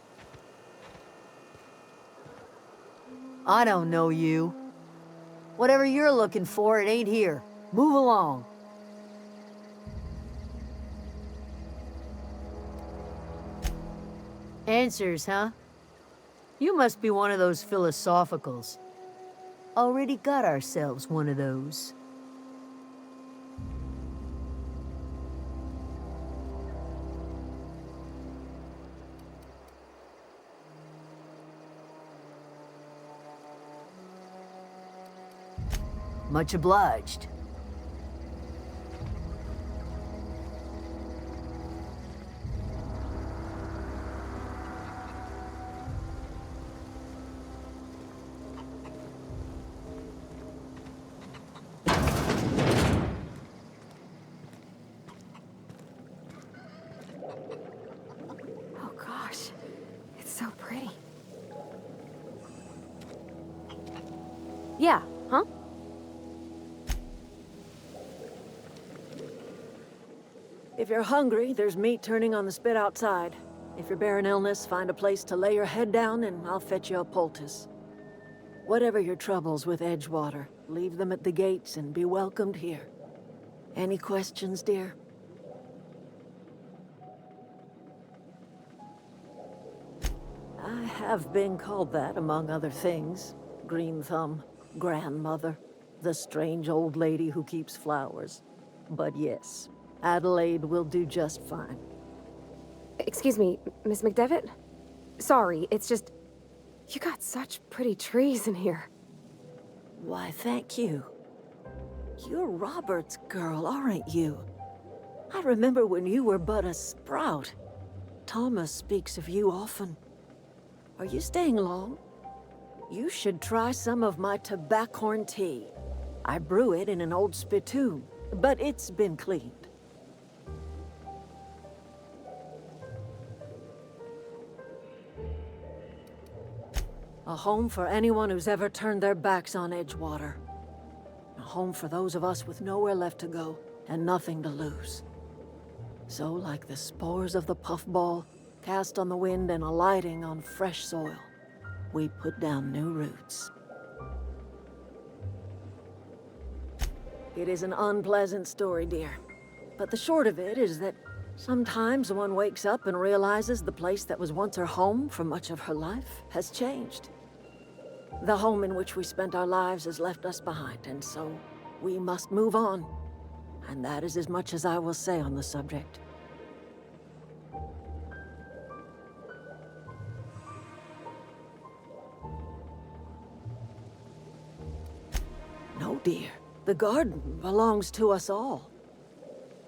I don't know you. Whatever you're looking for, it ain't here. Move along. Answers, huh? You must be one of those philosophicals. Already got ourselves one of those. Much obliged. Oh gosh, it's so pretty. Yeah, huh? If you're hungry, there's meat turning on the spit outside. If you're bearing illness, find a place to lay your head down and I'll fetch you a poultice. Whatever your troubles with Edgewater, leave them at the gates and be welcomed here. Any questions, dear? I have been called that, among other things. Green Thumb, grandmother, the strange old lady who keeps flowers. But yes, Adelaide will do just fine. Excuse me, Miss McDevitt? Sorry, it's just... You got such pretty trees in here. Why, thank you. You're Robert's girl, aren't you? I remember when you were but a sprout. Thomas speaks of you often. Are you staying long? You should try some of my tobaccorn tea. I brew it in an old spittoon, but it's been cleaned. A home for anyone who's ever turned their backs on Edgewater. A home for those of us with nowhere left to go and nothing to lose. So, like the spores of the puffball, cast on the wind and alighting on fresh soil, we put down new roots. It is an unpleasant story, dear. But the short of it is that sometimes one wakes up and realizes the place that was once her home for much of her life has changed. The home in which we spent our lives has left us behind, and so we must move on. And that is as much as I will say on the subject. No, dear. The garden belongs to us all.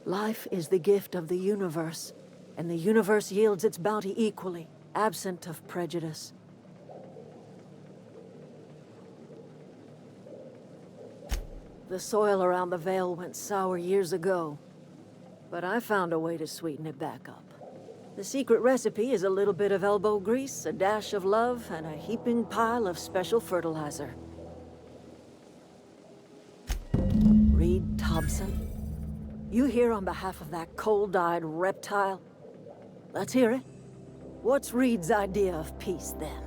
Life is the gift of the universe, and the universe yields its bounty equally, absent of prejudice. The soil around the Vale went sour years ago, but I found a way to sweeten it back up. The secret recipe is a little bit of elbow grease, a dash of love, and a heaping pile of special fertilizer. Reed Thompson, you here on behalf of that cold-eyed reptile? Let's hear it. What's Reed's idea of peace, then?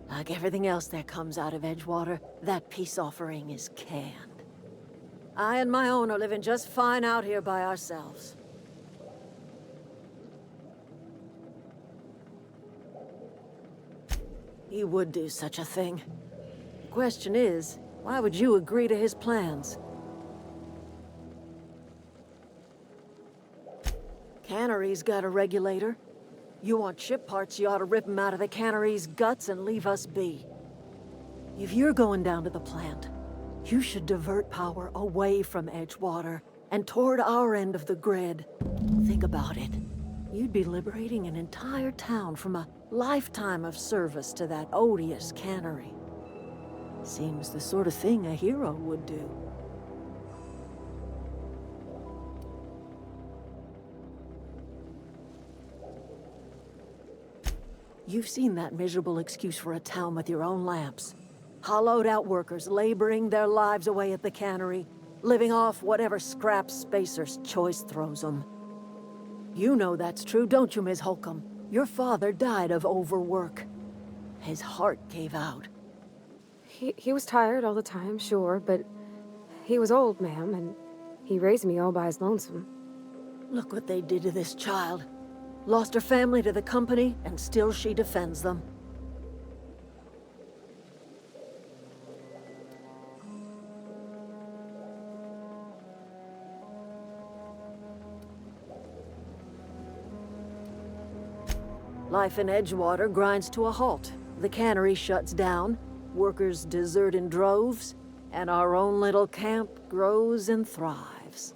Like everything else that comes out of Edgewater, that peace offering is canned. I and my own are living just fine out here by ourselves. He would do such a thing. The question is, why would you agree to his plans? Cannery's got a regulator. You want ship parts, you ought to rip them out of the cannery's guts and leave us be. If you're going down to the plant, you should divert power away from Edgewater and toward our end of the grid. Think about it. You'd be liberating an entire town from a lifetime of service to that odious cannery. Seems the sort of thing a hero would do. You've seen that miserable excuse for a town with your own lamps. Hollowed out workers laboring their lives away at the cannery, living off whatever scrap Spacer's choice throws them. You know that's true, don't you, Ms. Holcomb? Your father died of overwork. His heart gave out. He was tired all the time, sure, but he was old, ma'am, and he raised me all by his lonesome. Look what they did to this child. Lost her family to the company, and still she defends them. Life in Edgewater grinds to a halt. The cannery shuts down, workers desert in droves, and our own little camp grows and thrives.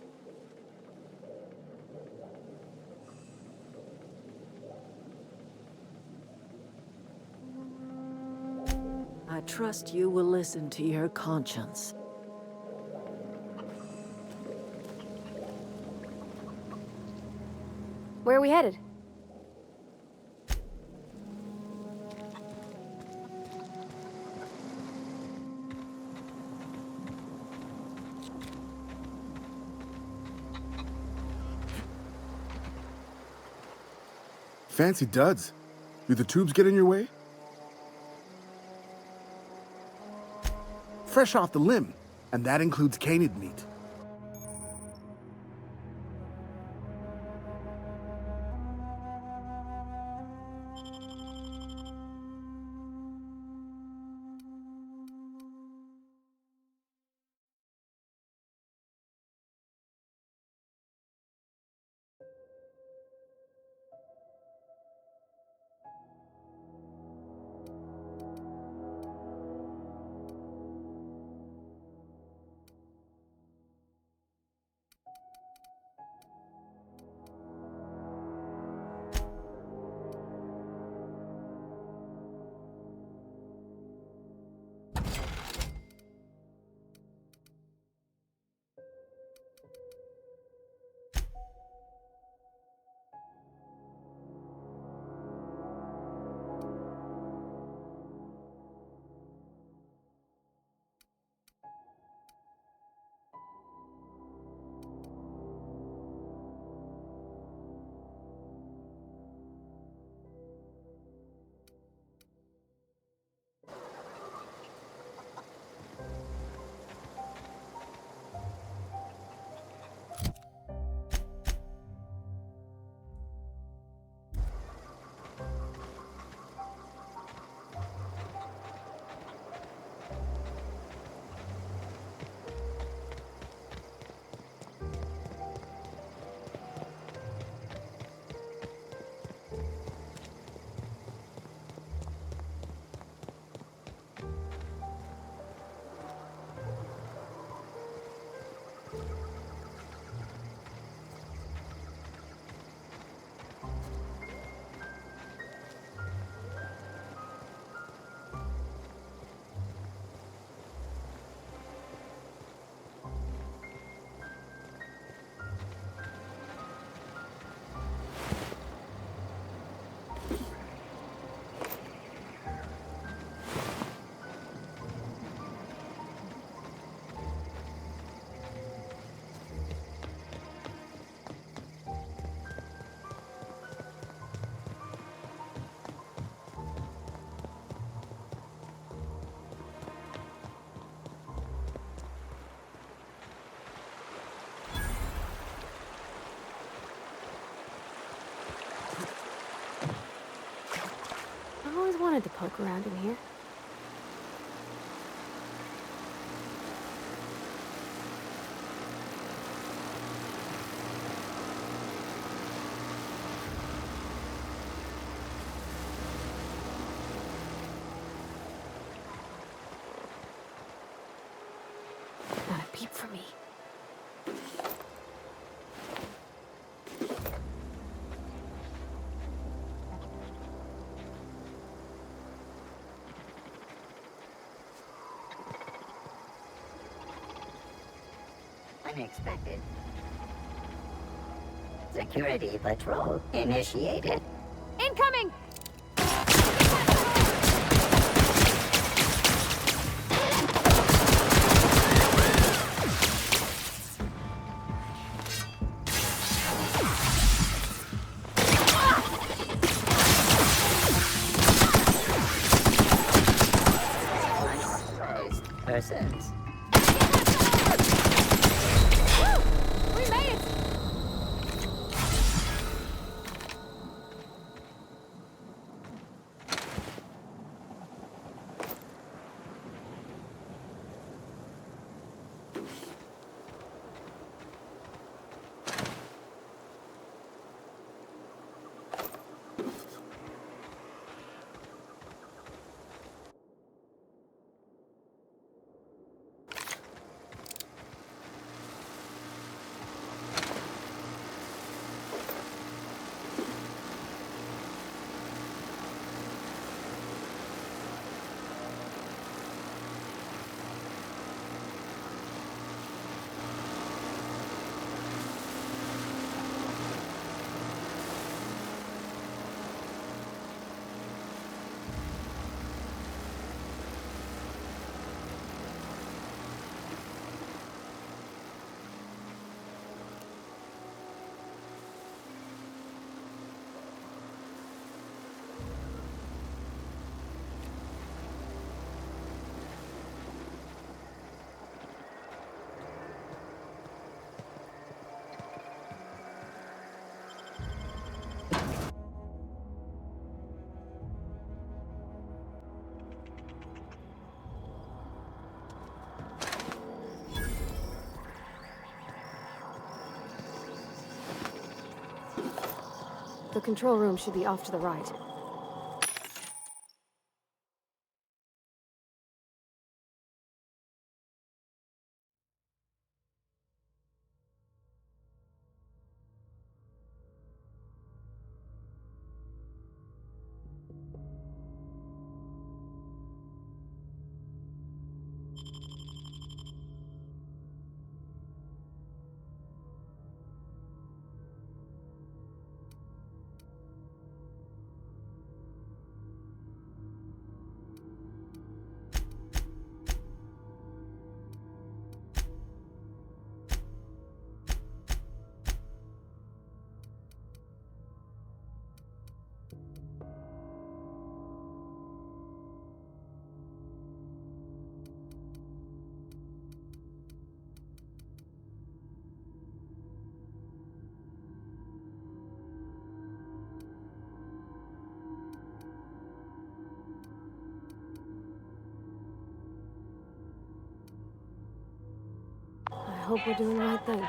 I trust you will listen to your conscience. Where are we headed? Fancy duds. Do the tubes get in your way? Fresh off the limb, and that includes canid meat. I always wanted to poke around in here. Not a peep for me. unexpected. Security patrol initiated. Incoming! Unauthorized persons. We made it! The control room should be off to the right. I hope we're doing the right thing.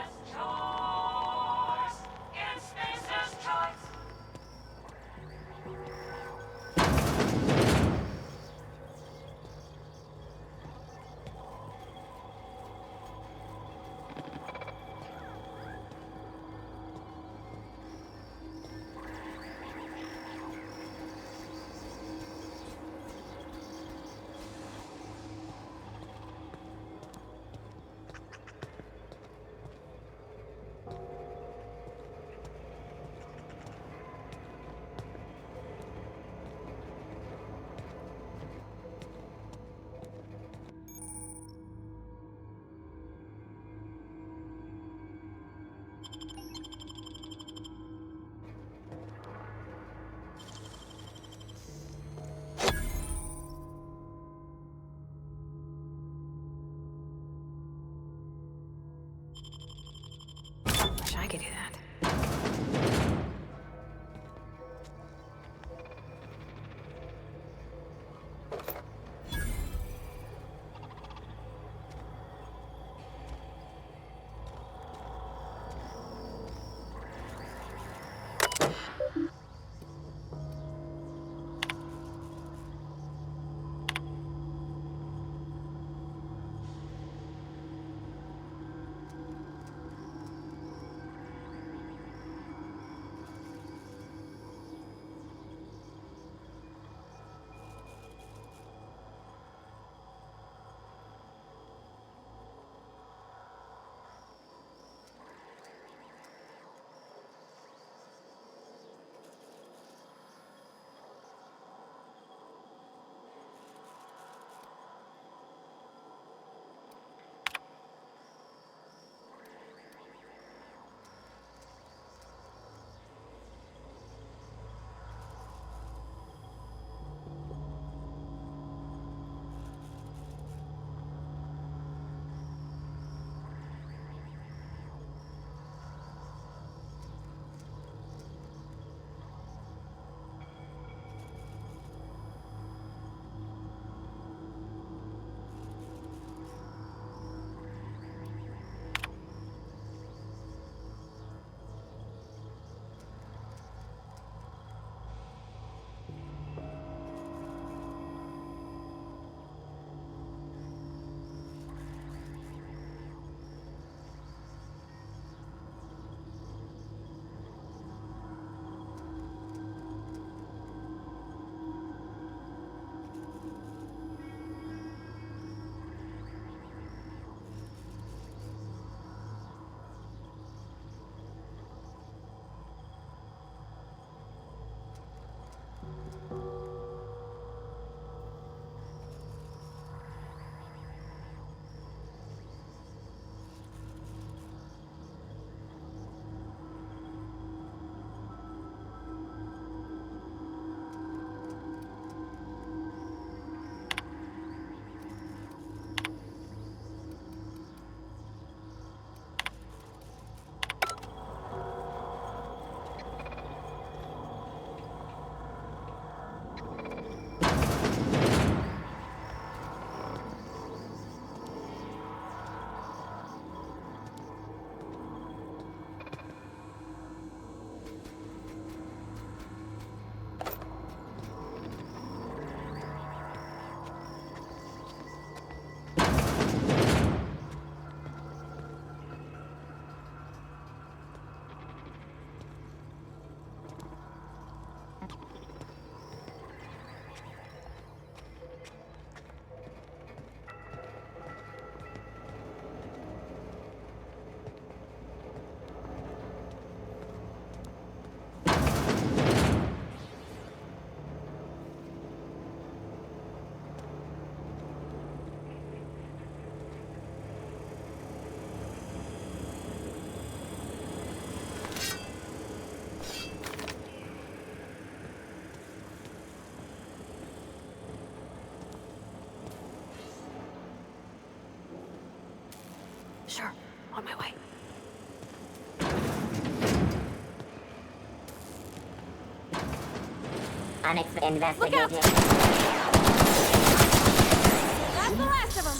Sure, on my way. Investigating. That's the last of them!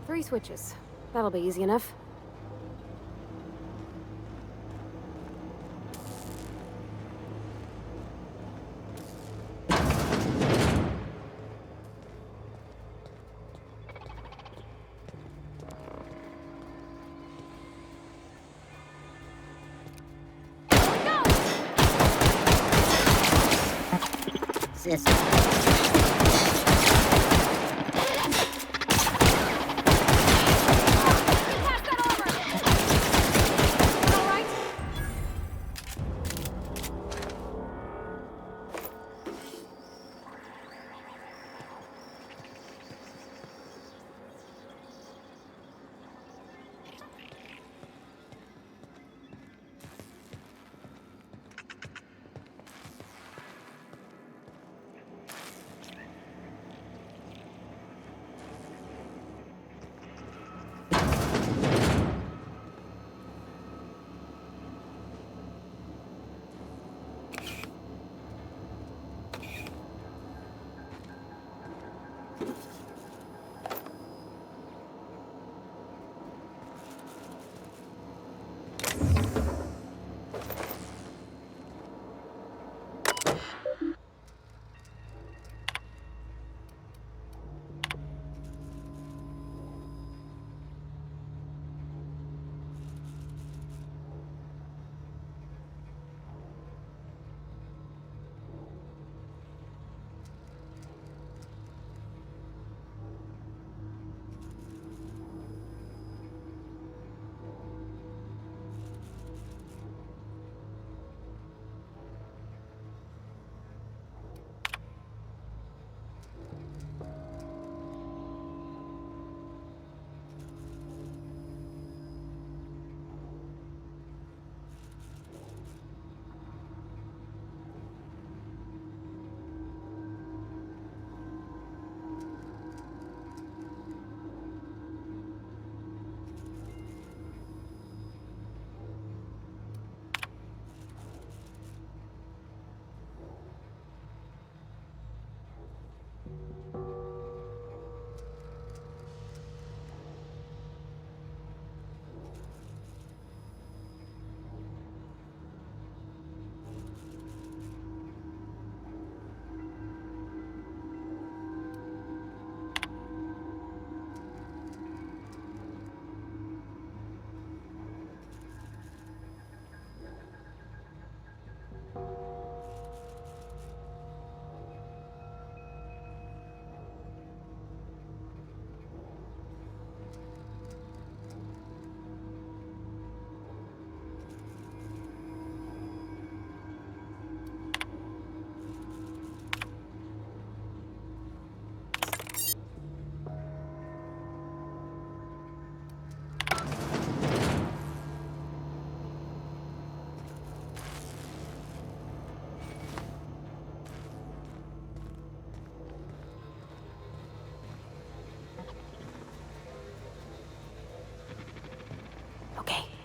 Three switches. That'll be easy enough. System.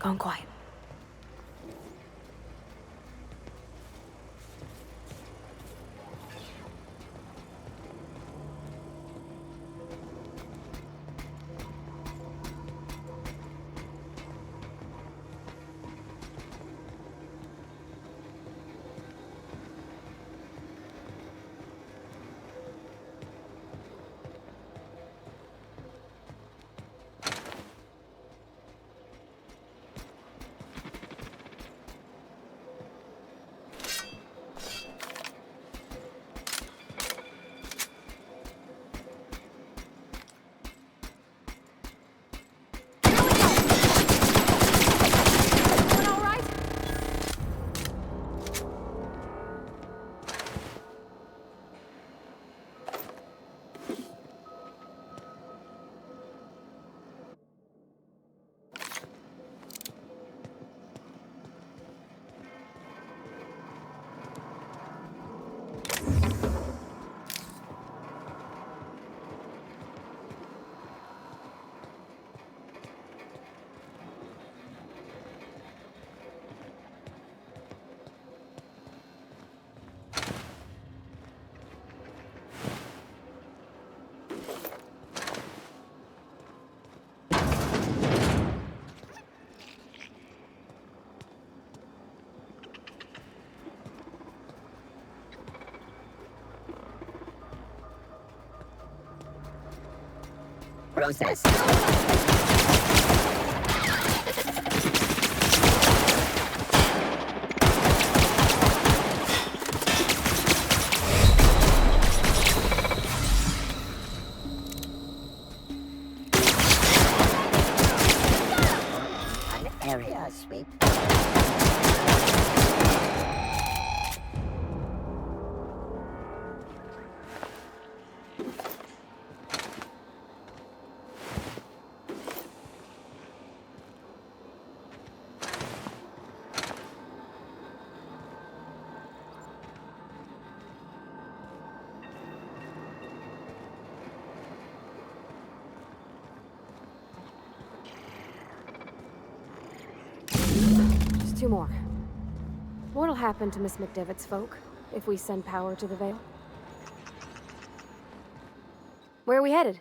Gone quiet. processed. An area sweep. Just two more. What'll happen to Miss McDevitt's folk if we send power to the Vale? Where are we headed?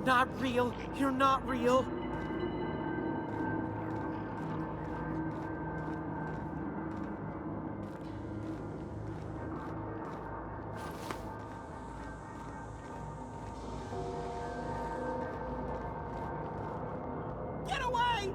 Not real. You're not real. Get away!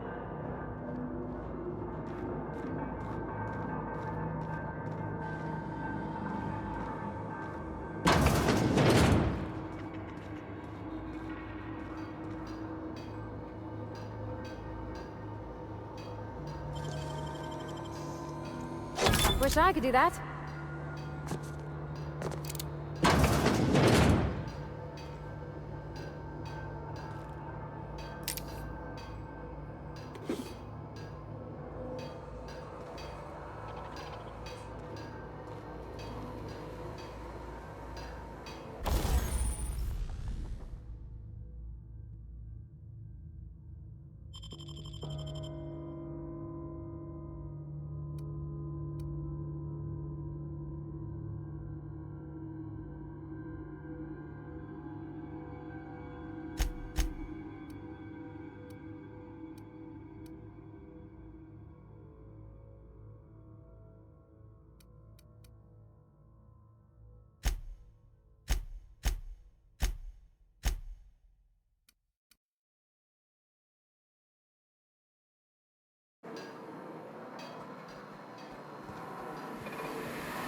Wish I could do that.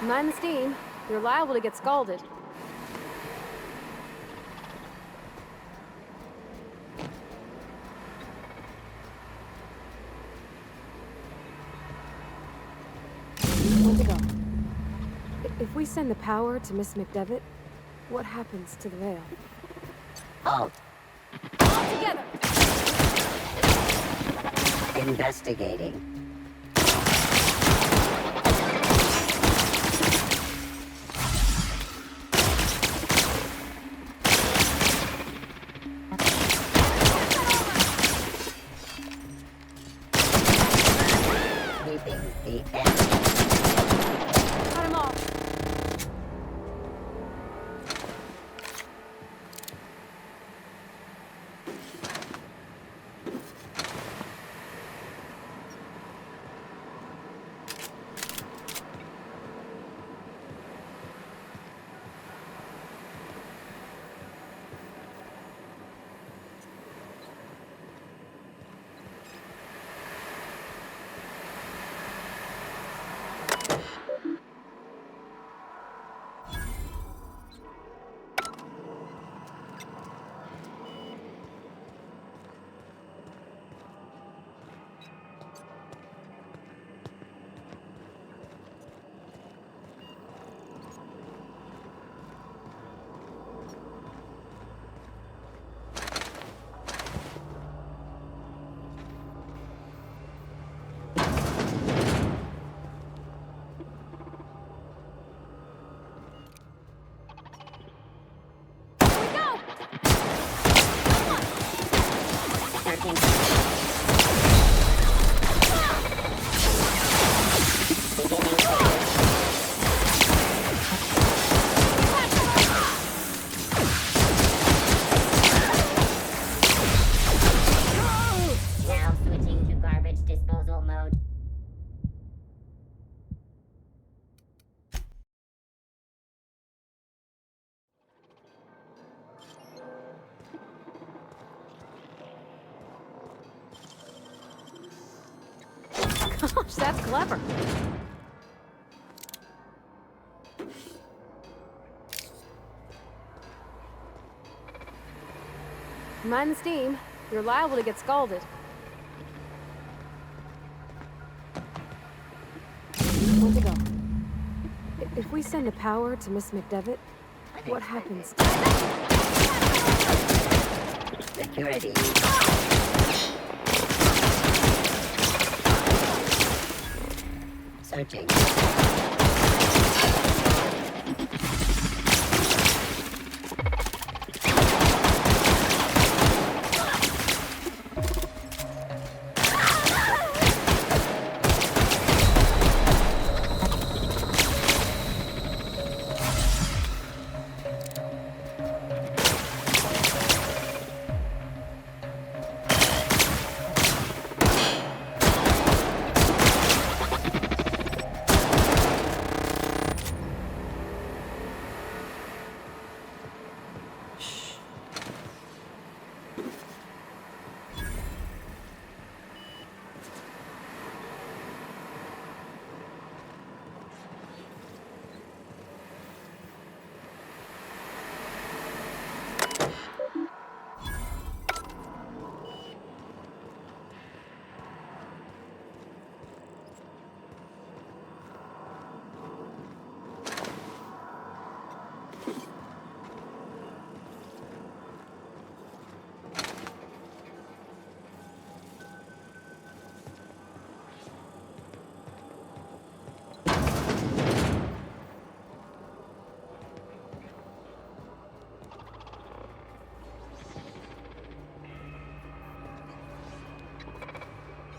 Mind the steam. You're liable to get scalded. Where'd it go? If we send the power to Miss McDevitt, what happens to the Vale? Halt. All together! Investigating. Sweeping the end. Cut him off! Now switching to garbage disposal mode. Gosh, that's clever. Mind the steam. You're liable to get scalded. Where'd they go? If we send a power to Miss McDevitt, what happens? Security. Searching.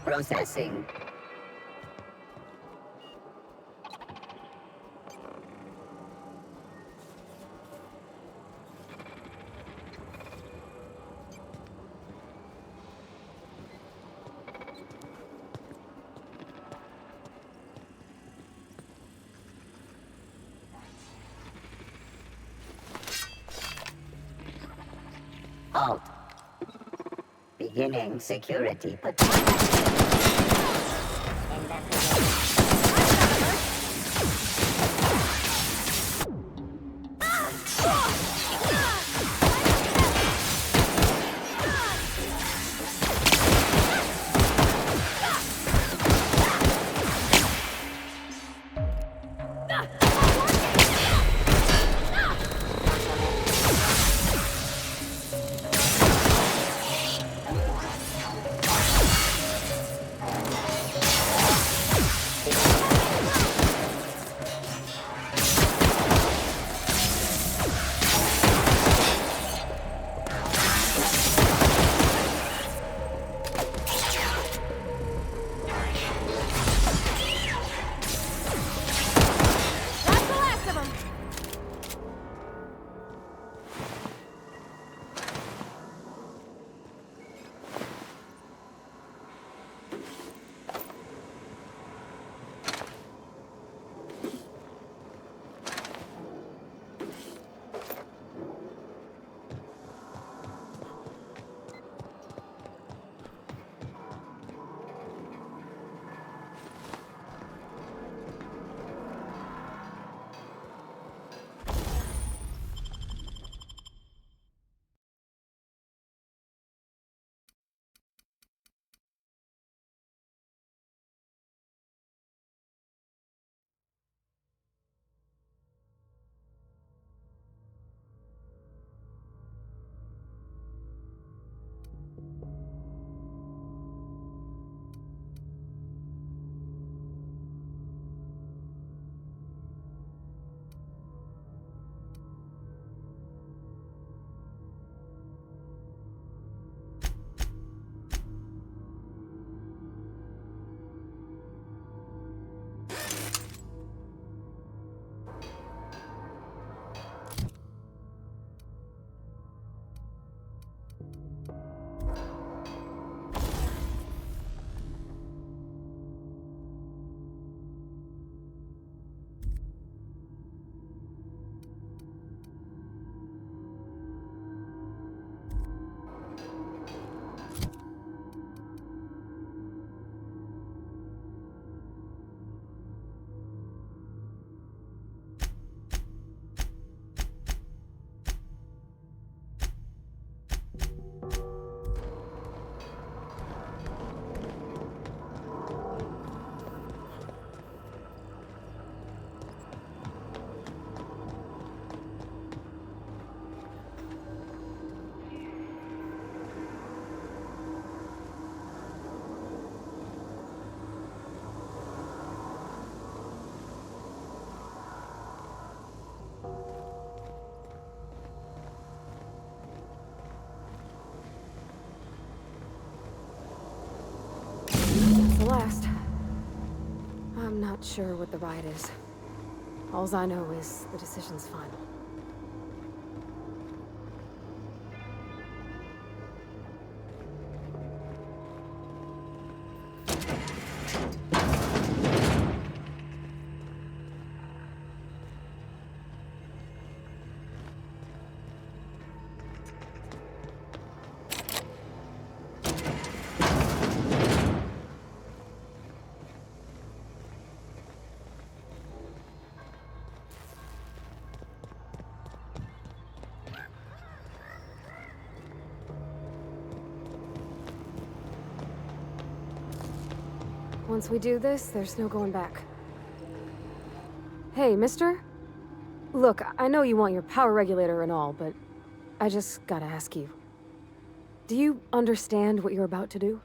Processing. Halt. Beginning security patrol. not sure what the ride is. Alls I know is the decision's final. Once we do this, there's no going back. Hey, mister? Look, I know you want your power regulator and all, but I just gotta ask you. Do you understand what you're about to do?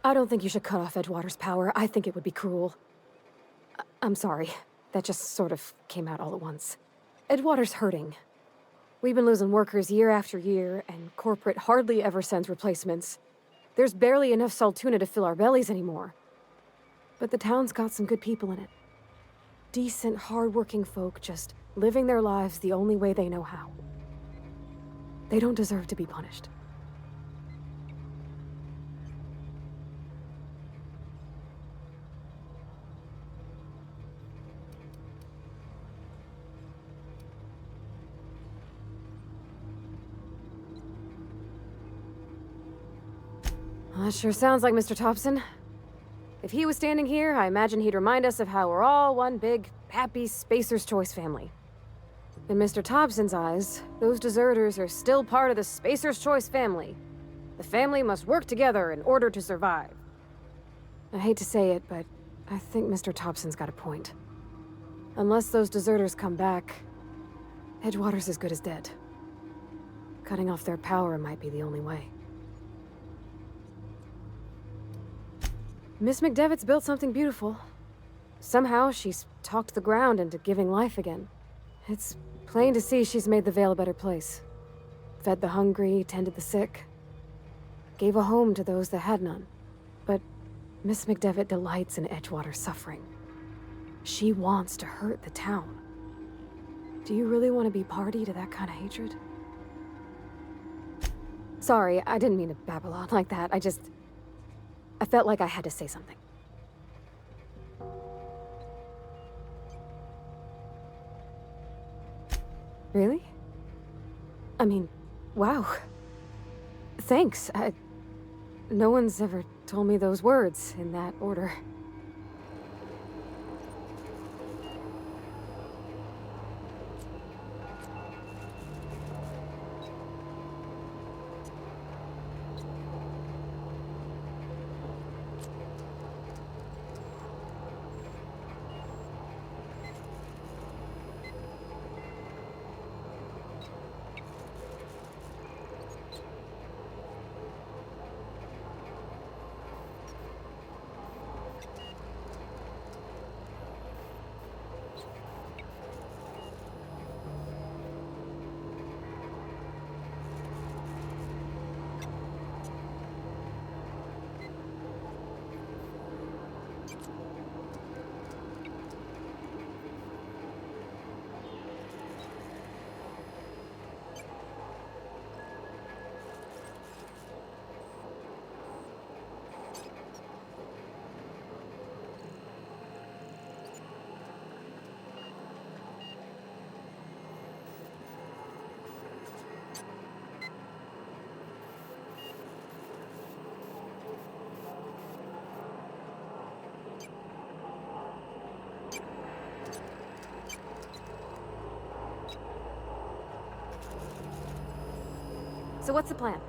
I don't think you should cut off Edgewater's power. I think it would be cruel. I'm sorry. That just sort of came out all at once. Edgewater's hurting. We've been losing workers year after year, and corporate hardly ever sends replacements. There's barely enough Saltuna to fill our bellies anymore. But the town's got some good people in it. Decent, hard-working folk just living their lives the only way they know how. They don't deserve to be punished. Well, that sure sounds like Mr. Thompson. If he was standing here, I imagine he'd remind us of how we're all one big, happy Spacer's Choice family. In Mr. Thompson's eyes, those deserters are still part of the Spacer's Choice family. The family must work together in order to survive. I hate to say it, but I think Mr. Thompson's got a point. Unless those deserters come back, Edgewater's as good as dead. Cutting off their power might be the only way. Miss McDevitt's built something beautiful. Somehow, she's talked the ground into giving life again. It's plain to see she's made the Vale a better place. Fed the hungry, tended the sick. Gave a home to those that had none. But Miss McDevitt delights in Edgewater's suffering. She wants to hurt the town. Do you really want to be party to that kind of hatred? Sorry, I didn't mean to babble on like that. I felt like I had to say something. Really? I mean, wow. Thanks. No one's ever told me those words in that order. So what's the plan?